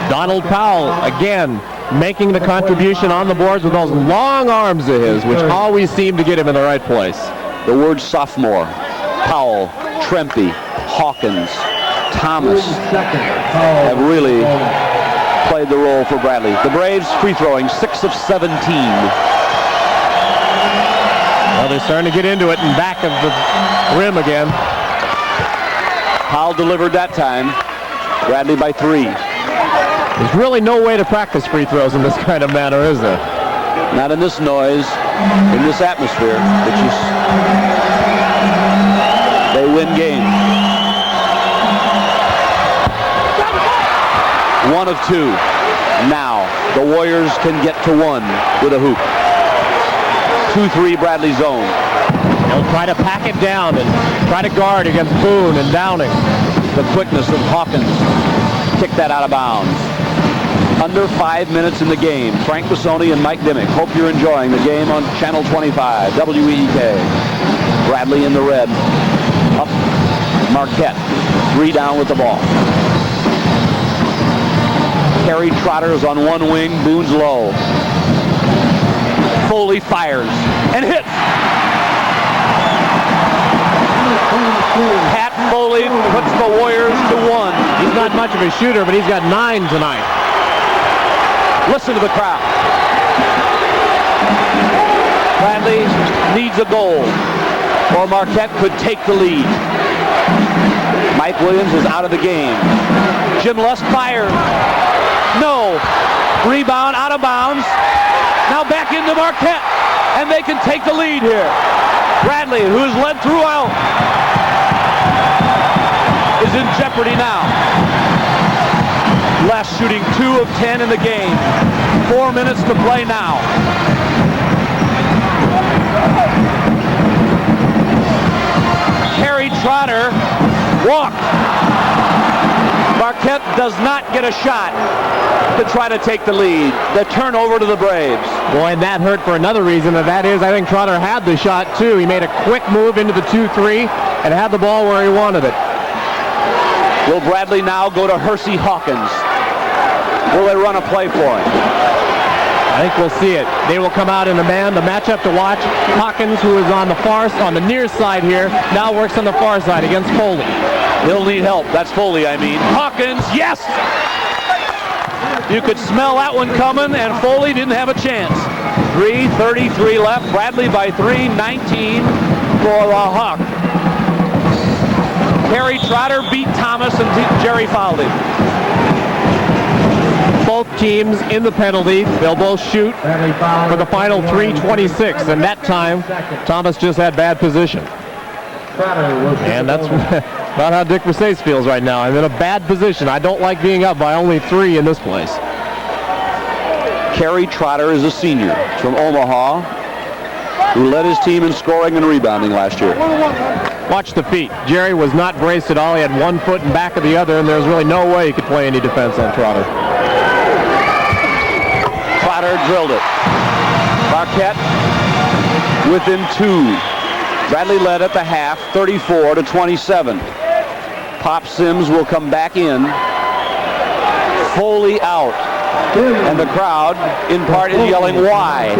Donald Powell again making the contribution on the boards with those long arms of his, which always seem to get him in the right place. The word sophomore. Powell, Trempe, Hawkins, Thomas have really played the role for Bradley. The Braves free throwing 6 of 17. Well, they're starting to get into it in back of the rim again. Powell delivered that time. Bradley by 3. There's really no way to practice free throws in this kind of manner, is there? Not in this noise, in this atmosphere. They win game. 1 of 2. Now, the Warriors can get to 1 with a hoop. 2-3 Bradley zone. They'll try to pack it down and try to guard against Boone and Downing. The quickness of Hawkins. Kick that out of bounds. Under 5 minutes in the game. Frank Bassoni and Mike Dimmick. Hope you're enjoying the game on Channel 25, WEEK. Bradley in the red. Up Marquette. 3 down with the ball. Kerry Trotter's on one wing. Boone's low. Foley fires and hits. Pat Foley puts the Warriors to 1. He's not much of a shooter, but he's got 9 tonight. Listen to the crowd. Bradley needs a goal, or Marquette could take the lead. Mike Williams is out of the game. Jim Lust fires. No. Rebound out of bounds. Now back into Marquette. and they can take the lead here. Bradley, who has led throughout, is in jeopardy now. Les shooting 2 of 10 in the game. 4 minutes to play now. Kerry Trotter walked. Marquette does not get a shot to try to take the lead. The turnover to the Braves. Boy, and that hurt for another reason, and that is I think Trotter had the shot too. He made a quick move into the 2-3 and had the ball where he wanted it. Will Bradley now go to Hersey Hawkins? Will they run a play for him? I think we'll see it. They will come out in a man. The matchup to watch, Hawkins, who is on the near side here, now works on the far side against Foley. He'll need help. That's Foley, I mean. Hawkins, yes! You could smell that one coming, and Foley didn't have a chance. 3:33 left. Bradley by 3, 19 for the Hawk. Kerry Trotter beat Thomas and Jerry fouled him. Both teams in the penalty. They'll both shoot for the final 3:26, and that time Thomas just had bad position. And that's about how Dick Versace feels right now. I'm in a bad position. I don't like being up by only 3 in this place. Kerry Trotter is a senior from Omaha who led his team in scoring and rebounding last year. Watch the feet. Jerry was not braced at all. He had 1 foot in back of the other, and there's really no way he could play any defense on Trotter. Trotter drilled it. Marquette within 2. Bradley led at the half, 34-27. Pop Sims will come back in. Foley out. And the crowd, in part, is yelling, why?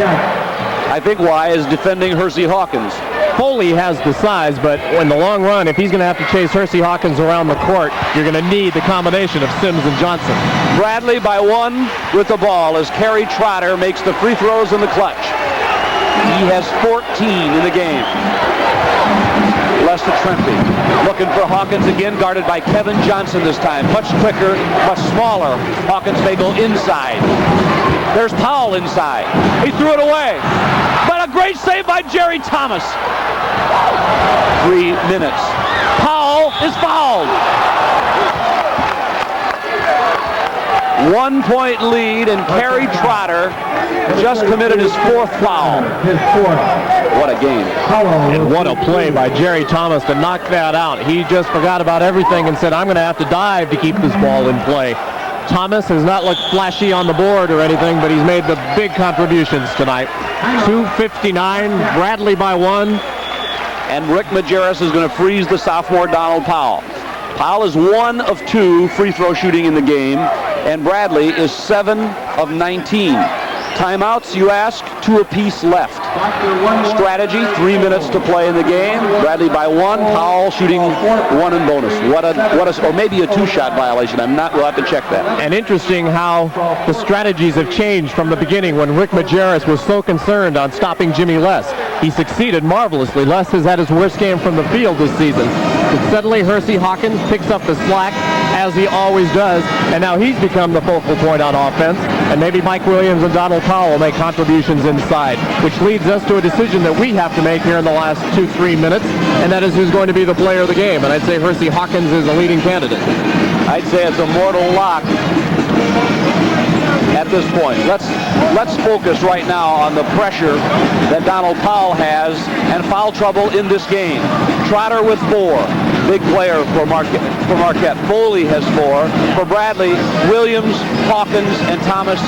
I think why is defending Hersey Hawkins. Foley has the size, but in the long run, if he's going to have to chase Hersey Hawkins around the court, you're going to need the combination of Sims and Johnson. Bradley by 1 with the ball as Kerry Trotter makes the free throws in the clutch. He has 14 in the game. Lester Trempy looking for Hawkins again, guarded by Kevin Johnson this time. Much quicker, much smaller. Hawkins may go inside. There's Powell inside. He threw it away. But a great save by Jerry Thomas. 3 minutes. Powell is fouled. 1 point lead, and Kerry Trotter just committed his 4th foul. What a game. And what a play by Jerry Thomas to knock that out. He just forgot about everything and said, I'm going to have to dive to keep this ball in play. Thomas has not looked flashy on the board or anything, but he's made the big contributions tonight. 2:59, Bradley by 1. And Rick Majerus is going to freeze the sophomore Donald Powell. Powell is 1 of 2 free throw shooting in the game, and Bradley is 7 of 19. Timeouts, you ask, 2 apiece left. Strategy, 3 minutes to play in the game. Bradley by 1, Powell shooting 1 in bonus. Or maybe a 2-shot violation. We'll have to check that. And interesting how the strategies have changed from the beginning when Rick Majerus was so concerned on stopping Jimmy Les. He succeeded marvelously. Les has had his worst game from the field this season. But suddenly Hersey Hawkins picks up the slack, as he always does, and now he's become the focal point on offense. And maybe Mike Williams and Donald Powell will make contributions inside, which leads us to a decision that we have to make here in the last 2-3 minutes, and that is who's going to be the player of the game. And I'd say Hersey Hawkins is a leading candidate. I'd say it's a mortal lock at this point. Let's focus right now on the pressure that Donald Powell has and foul trouble in this game. Trotter with 4. Big player for Marquette. Foley has 4. For Bradley, Williams, Hawkins, and Thomas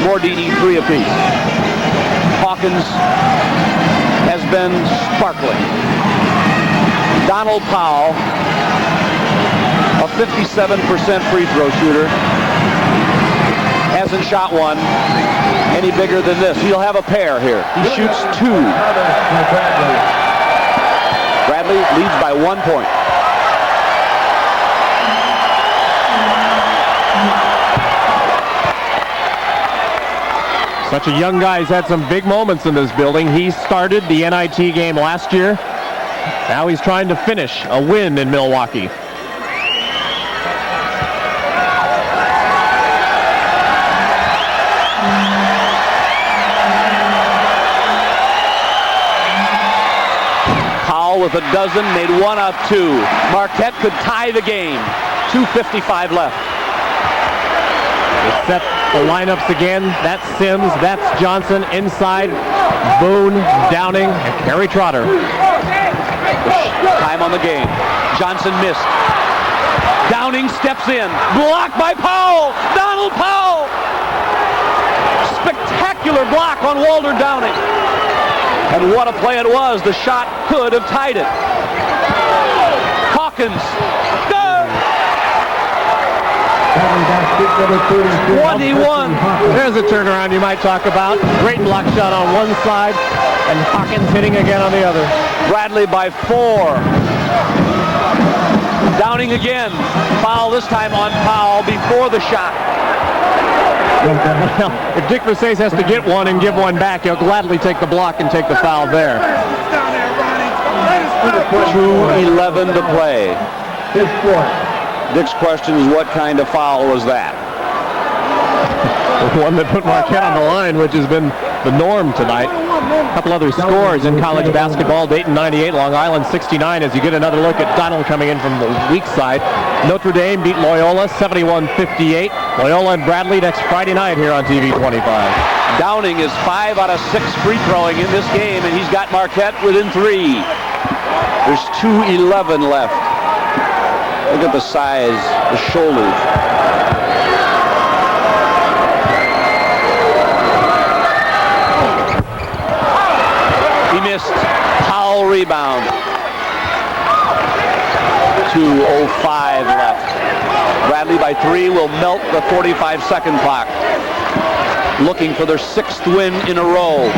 Mordini 3 apiece. Hawkins has been sparkling. Donald Powell, a 57% free throw shooter, hasn't shot one any bigger than this. He'll have a pair here. He shoots 2. Bradley leads by 1 point. Such a young guy. He's had some big moments in this building. He started the NIT game last year. Now he's trying to finish a win in Milwaukee. with a dozen, made one out of two. Marquette could tie the game. 2:55 left. They set the lineups again. That's Sims, that's Johnson, inside, Boone, Downing, and Kerry Trotter. Time on the game. Johnson missed. Downing steps in. Blocked by Powell. Donald Powell. Spectacular block on Walter Downing. And what a play it was. The shot could have tied it. Hawkins. 21. There's a turnaround you might talk about. Great block shot on one side, and Hawkins hitting again on the other. Bradley by 4. Downing again. Foul this time on Powell before the shot. Well, if Dick Versace has to get one and give one back, he'll gladly take the block and take the foul there. 2:11 to play. Dick's question is, what kind of foul was that? One that put Marquette on the line, which has been the norm tonight. A couple other scores in college basketball. Dayton 98, Long Island 69. As you get another look at Donald coming in from the weak side. Notre Dame beat Loyola 71-58. Loyola and Bradley next Friday night here on TV 25. Downing is 5 out of 6 free throwing in this game, and he's got Marquette within 3. There's 2:11 left. Look at the size, the shoulders. He missed. Powell rebound. 2:05 left. Bradley by 3 will melt the 45-second clock. Looking for their 6th win in a row.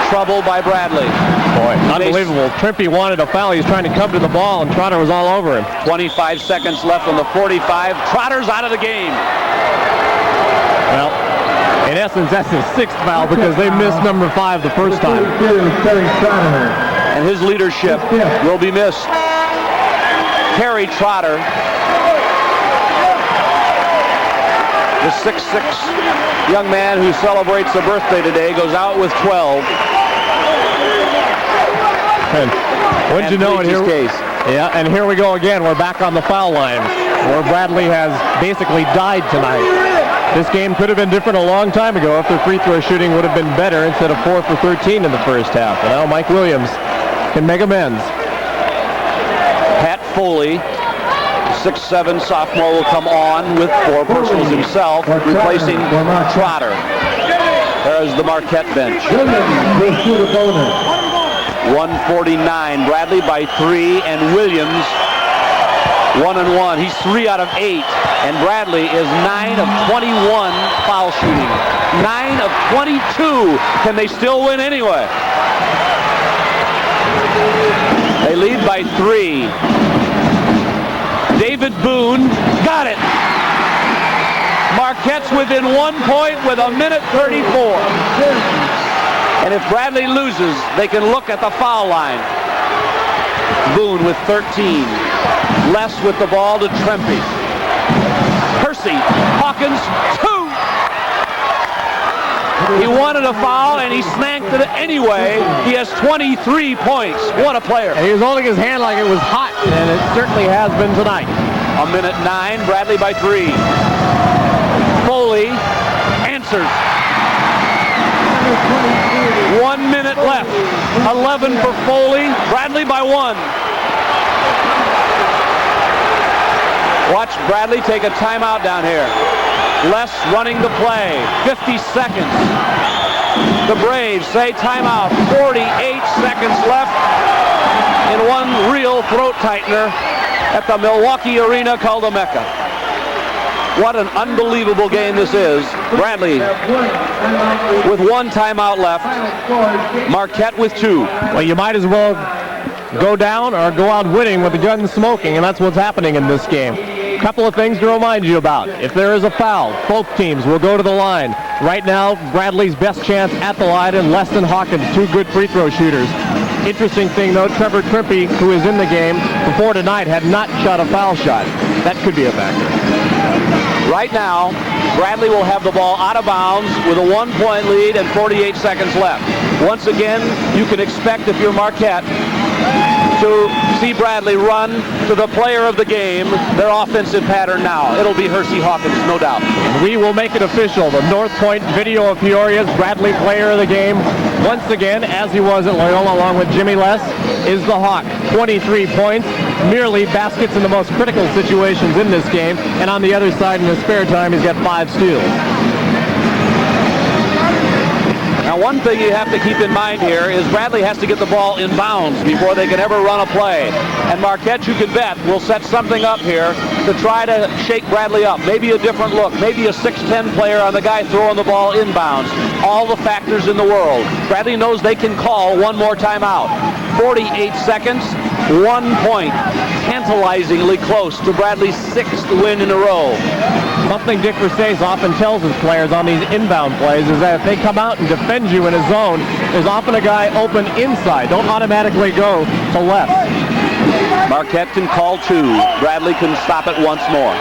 Trouble by Bradley. Boy, unbelievable. Trimpe wanted a foul. He was trying to come to the ball, and Trotter was all over him. 25 seconds left on the 45. Trotter's out of the game. Well, in essence, that's his 6th foul because they missed number 5 the first time. And his leadership will be missed. Kerry Trotter, the 6'6" young man who celebrates a birthday today, goes out with 12. And wouldn't you know it here? Yeah, and here we go again. We're back on the foul line where Bradley has basically died tonight. This game could have been different a long time ago if their free throw shooting would have been better instead of 4 for 13 in the first half. And now Mike Williams can make amends. Pat Foley, 6'7" sophomore, will come on with 4 personals himself, replacing Trotter. There's the Marquette bench. 149. Bradley by 3, and Williams 1-1. He's 3 out of 8, and Bradley is 9 of 21 foul shooting. 9 of 22. Can they still win anyway? They lead by 3. David Boone got it. Marquette's within 1 point with 1:34. And if Bradley loses, they can look at the foul line. Boone with 13. Les with the ball to Trimpe. Percy, Hawkins, 2. He wanted a foul, and he snanked it anyway. He has 23 points. What a player. And he was holding his hand like it was hot, and it certainly has been tonight. 1:09, Bradley by 3. Foley answers. 1 minute left. 11 for Foley. Bradley by 1. Watch Bradley take a timeout down here. Les running the play. 50 seconds. The Braves say timeout. 48 seconds left in one real throat tightener at the Milwaukee Arena called the MECCA. What an unbelievable game this is. Bradley with 1 timeout left. Marquette with 2. Well, you might as well go down or go out winning with the gun smoking, and that's what's happening in this game. A couple of things to remind you about. If there is a foul, both teams will go to the line. Right now, Bradley's best chance at the line, and Les and Hawkins, 2 good free throw shooters. Interesting thing, though, Trevor Trimpe, who is in the game before tonight, had not shot a foul shot. That could be a factor. Right now, Bradley will have the ball out of bounds with a 1-point lead and 48 seconds left. Once again, you can expect, if you're Marquette, to see Bradley run to the player of the game, their offensive pattern now. It'll be Hersey Hawkins, no doubt. We will make it official. The North Point Video of Peoria's Bradley player of the game, once again, as he was at Loyola along with Jimmy Les, is the Hawk. 23 points, merely baskets in the most critical situations in this game, and on the other side in his spare time, he's got 5 steals. Now, one thing you have to keep in mind here is Bradley has to get the ball in bounds before they can ever run a play. And Marquette, you can bet, will set something up here to try to shake Bradley up. Maybe a different look. Maybe a 6'10" player on the guy throwing the ball inbounds. All the factors in the world. Bradley knows they can call one more timeout. 48 seconds, 1 point. Tantalizingly close to Bradley's 6th win in a row. Something Dick Versace often tells his players on these inbound plays is that if they come out and defend you in a zone, there's often a guy open inside. Don't automatically go to left. Marquette can call 2. Bradley can stop it once more.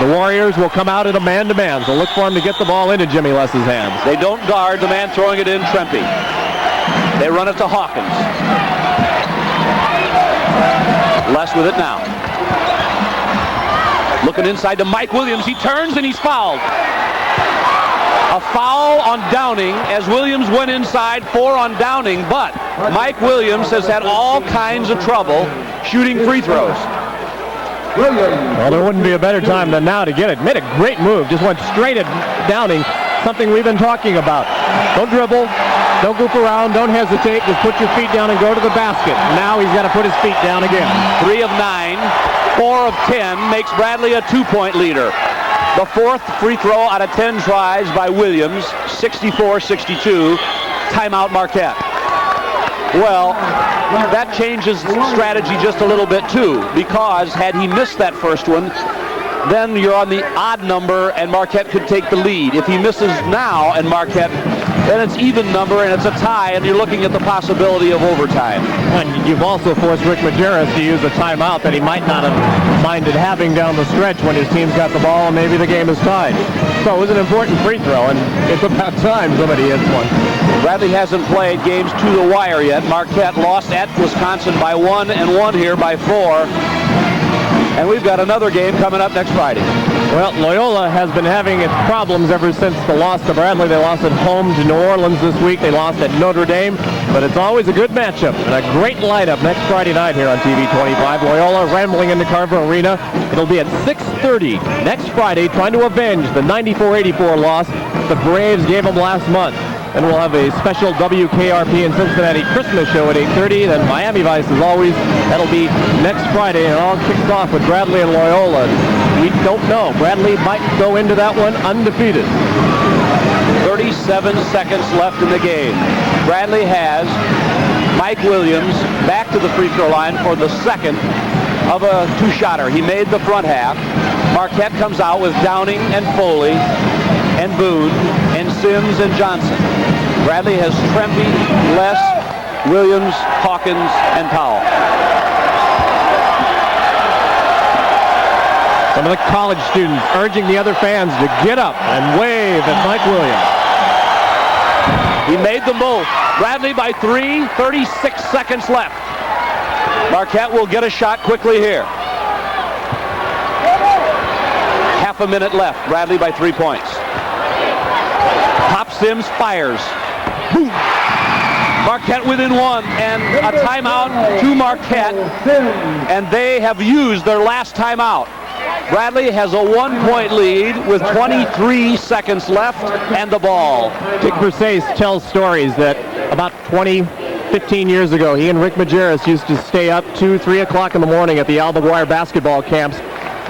The Warriors will come out at a man-to-man, so look for him to get the ball into Jimmy Les's hands. They don't guard the man throwing it in, Trempe. They run it to Hawkins. Les with it now. Looking inside to Mike Williams. He turns and he's fouled. A foul on Downing as Williams went inside. 4 on Downing, but Mike Williams has had all kinds of trouble shooting free throws. Well, there wouldn't be a better time than now to get it. Made a great move. Just went straight at Downing. Something we've been talking about. Don't dribble. Don't goof around. Don't hesitate. Just put your feet down and go to the basket. Now he's got to put his feet down again. 3 of 9. 4 of 10 makes Bradley a 2-point leader. The 4th free throw out of 10 tries by Williams, 64-62. Timeout Marquette. Well, that changes strategy just a little bit too, because had he missed that first one, then you're on the odd number and Marquette could take the lead. If he misses now and Marquette, then it's even number and it's a tie and you're looking at the possibility of overtime. And you've also forced Rick Majerus to use a timeout that he might not have minded having down the stretch when his team's got the ball and maybe the game is tied. So it was an important free throw, and it's about time somebody hits one. Bradley hasn't played games to the wire yet. Marquette lost at Wisconsin by 1 and won here by 4. And we've got another game coming up next Friday. Well, Loyola has been having its problems ever since the loss to Bradley. They lost at home to New Orleans this week. They lost at Notre Dame. But it's always a good matchup and a great lineup next Friday night here on TV 25. Loyola rambling into Carver Arena. It'll be at 6:30 next Friday, trying to avenge the 94-84 loss the Braves gave them last month. And we'll have a special WKRP in Cincinnati Christmas show at 8:30. Then Miami Vice, as always, that'll be next Friday. And it all kicks off with Bradley and Loyola. We don't know. Bradley might go into that one undefeated. 37 seconds left in the game. Bradley has Mike Williams back to the free throw line for the second of a 2-shotter. He made the front half. Marquette comes out with Downing and Foley and Boone and Sims and Johnson. Bradley has Trempe, Les, Williams, Hawkins, and Powell. Some of the college students urging the other fans to get up and wave at Mike Williams. He made them both. Bradley by 3, 36 seconds left. Marquette will get a shot quickly here. Half a minute left. Bradley by 3 points. Pop Sims fires. Boom. Marquette within 1, and a timeout to Marquette, and they have used their last timeout. Bradley has a 1-point lead with 23 seconds left and the ball. Dick Versace tells stories that about 15 years ago, he and Rick Majerus used to stay up 2, 3 o'clock in the morning at the Al McGuire basketball camps,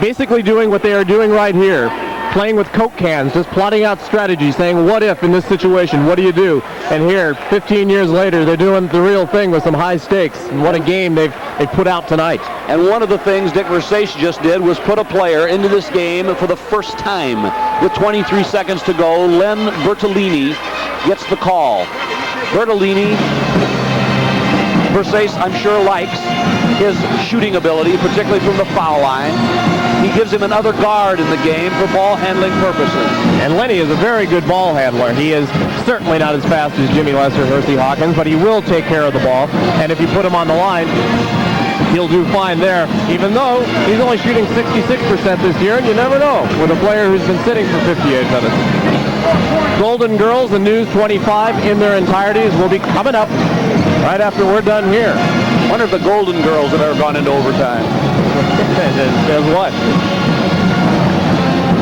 basically doing what they are doing right here, playing with Coke cans, just plotting out strategies, saying, what if in this situation, what do you do? And here, 15 years later, they're doing the real thing with some high stakes, and what a game they've put out tonight. And one of the things Dick Versace just did was put a player into this game for the first time. With 23 seconds to go, Len Bertolini gets the call. Bertolini Versace, I'm sure, likes his shooting ability, particularly from the foul line. He gives him another guard in the game for ball handling purposes. And Lenny is a very good ball handler. He is certainly not as fast as Jimmy Lesser or Hersey Hawkins, but he will take care of the ball. And if you put him on the line, he'll do fine there, even though he's only shooting 66% this year, and you never know with a player who's been sitting for 58 minutes. Golden Girls and News 25 in their entireties will be coming up right after we're done here. Wonder if the Golden Girls have ever gone into overtime. As what?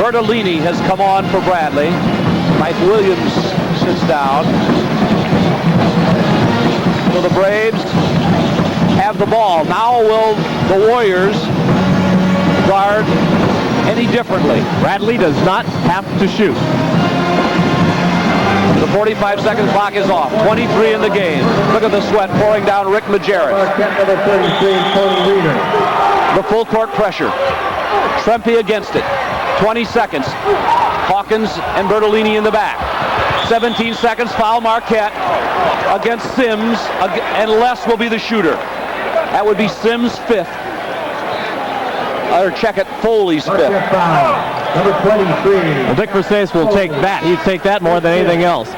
Bertolini has come on for Bradley. Mike Williams sits down. So the Braves have the ball. Now will the Warriors guard any differently? Bradley does not have to shoot. The 45-second clock is off. 23 in the game. Look at the sweat pouring down Rick Majerus. The full court pressure. Trempe against it. 20 seconds. Hawkins and Bertolini in the back. 17 seconds. Foul Marquette against Sims, and Les will be the shooter. That would be Sims' fifth. Or check it, Foley's fifth. Number 23. Well, Dick Versace will take that. He'd take that more than anything else.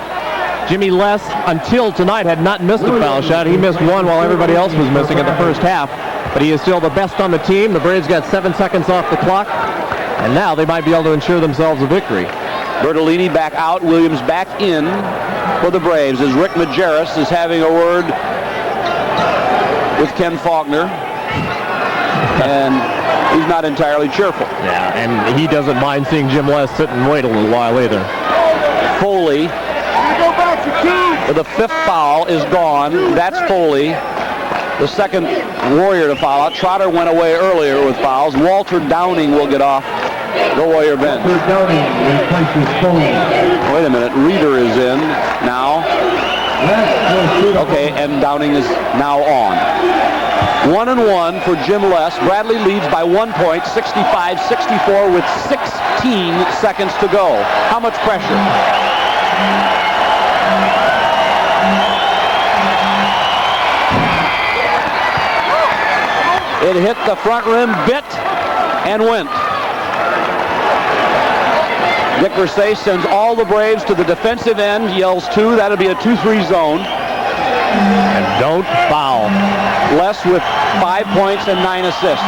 Jimmy Les, until tonight, had not missed a foul shot. He missed one while everybody else was missing in the first half. But he is still the best on the team. The Braves got 7 seconds off the clock. And now they might be able to ensure themselves a victory. Bertolini back out, Williams back in for the Braves as Rick Majerus is having a word with Ken Faulkner. And he's not entirely cheerful. Yeah, and he doesn't mind seeing Jim Les sit and wait a little while either. Foley, the fifth foul is gone. That's Foley. The second Warrior to foul out. Trotter went away earlier with fouls. Walter Downing will get off the Warrior bench. Wait a minute. Reeder is in now. Okay, and Downing is now on. 1-1 for Jim Les. Bradley leads by 1 point, 65-64 with 16 seconds to go. How much pressure? It hit the front rim, bit, and went. Dick Versace sends all the Braves to the defensive end, yells 2. That'll be a 2-3 zone. And don't foul. Les with 5 points and 9 assists.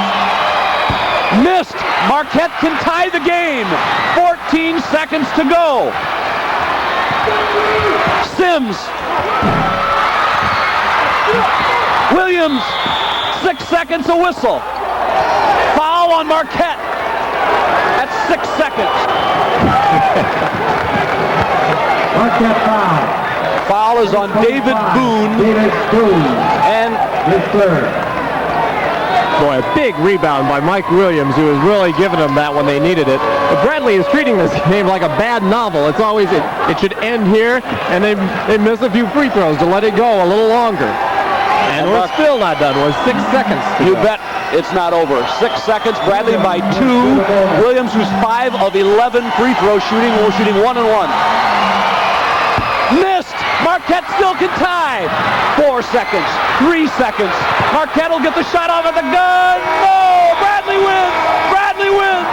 Missed! Marquette can tie the game. 14 seconds to go. Sims. Williams. 6 seconds, a whistle. Foul on Marquette. That's 6 seconds. Marquette foul. Foul is on David Boone. And his third. Boy, a big rebound by Mike Williams, who has really given them that when they needed it. But Bradley is treating this game like a bad novel. It's always, it should end here, and they miss a few free throws to let it go a little longer. And we're still not done. We're 6 seconds. You bet it's not over. 6 seconds. Bradley by 2. Williams, who's 5 of 11 free throw shooting, will shooting 1-1. Missed. Marquette still can tie. 4 seconds. 3 seconds. Marquette will get the shot off at the gun. No! Bradley wins. Bradley wins.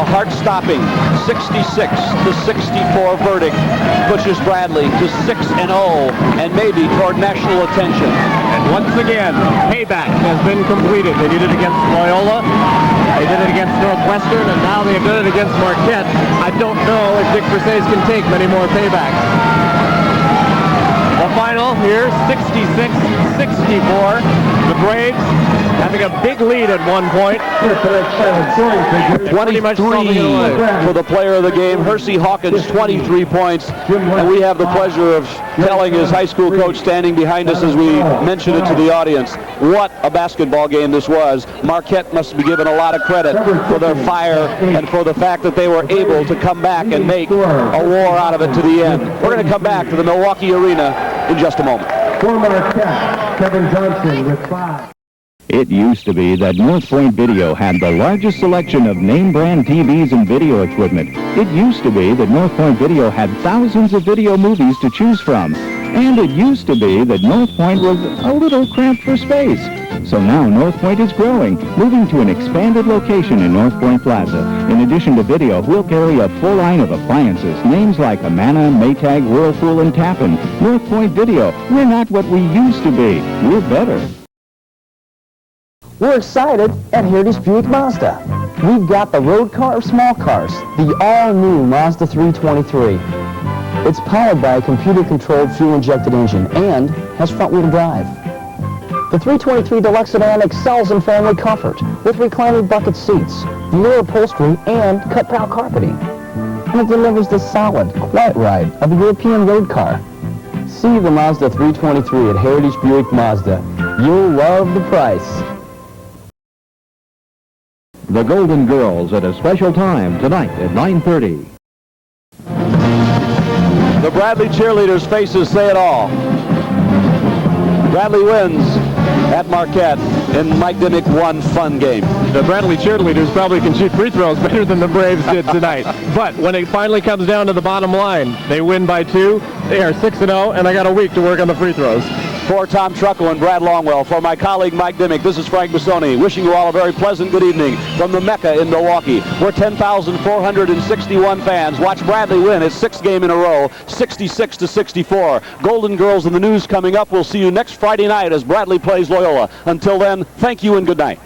Heart-stopping 66-64 verdict pushes Bradley to 6-0 and maybe toward national attention. And once again, payback has been completed. They did it against Loyola, they did it against Northwestern, and now they've done it against Marquette. I don't know if Dick Versace can take many more paybacks. The final here, 66-64. The Braves having a big lead at one point. 23 for the player of the game. Hersey Hawkins, 23 points. And we have the pleasure of telling his high school coach standing behind us as we mention it to the audience. What a basketball game this was. Marquette must be given a lot of credit for their fire and for the fact that they were able to come back and make a war out of it to the end. We're going to come back to the Milwaukee Arena in just a moment. For Marquette, Kevin Johnson with 5. It used to be that North Point Video had the largest selection of name-brand TVs and video equipment. It used to be that North Point Video had thousands of video movies to choose from. And it used to be that North Point was a little cramped for space. So now North Point is growing, moving to an expanded location in North Point Plaza. In addition to video, we'll carry a full line of appliances, names like Amana, Maytag, Whirlpool, and Tappan. North Point Video, we're not what we used to be. We're better. We're excited at Heritage Buick Mazda. We've got the road car of small cars, the all-new Mazda 323. It's powered by a computer-controlled fuel-injected engine and has front-wheel drive. The 323 Deluxe Sedan excels in family comfort with reclining bucket seats, velour upholstery, and cut-brow carpeting. And it delivers the solid, quiet ride of a European road car. See the Mazda 323 at Heritage Buick Mazda. You'll love the price. The Golden Girls at a special time tonight at 9:30. The Bradley cheerleaders' faces say it all. Bradley wins at Marquette in Mike Dimmick one fun game. The Bradley cheerleaders probably can shoot free throws better than the Braves did tonight. But when it finally comes down to the bottom line, they win by 2. They are 6-0, and I got a week to work on the free throws. For Tom Truckle and Brad Longwell, for my colleague Mike Dimmick, this is Frank Bissoni, wishing you all a very pleasant good evening from the MECCA in Milwaukee, where 10,461 fans watch Bradley win his 6th game in a row, 66-64. Golden Girls in the news coming up. We'll see you next Friday night as Bradley plays Loyola. Until then, thank you and good night.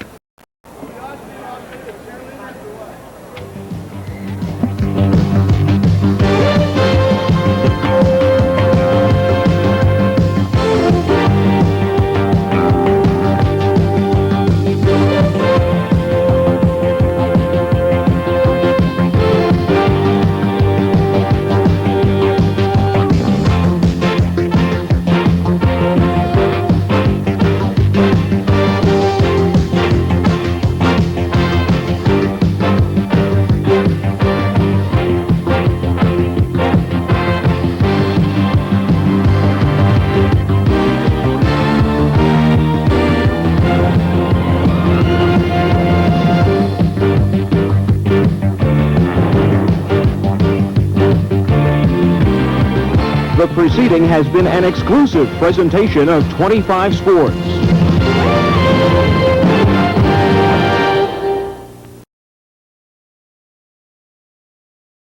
The preceding has been an exclusive presentation of 25 Sports.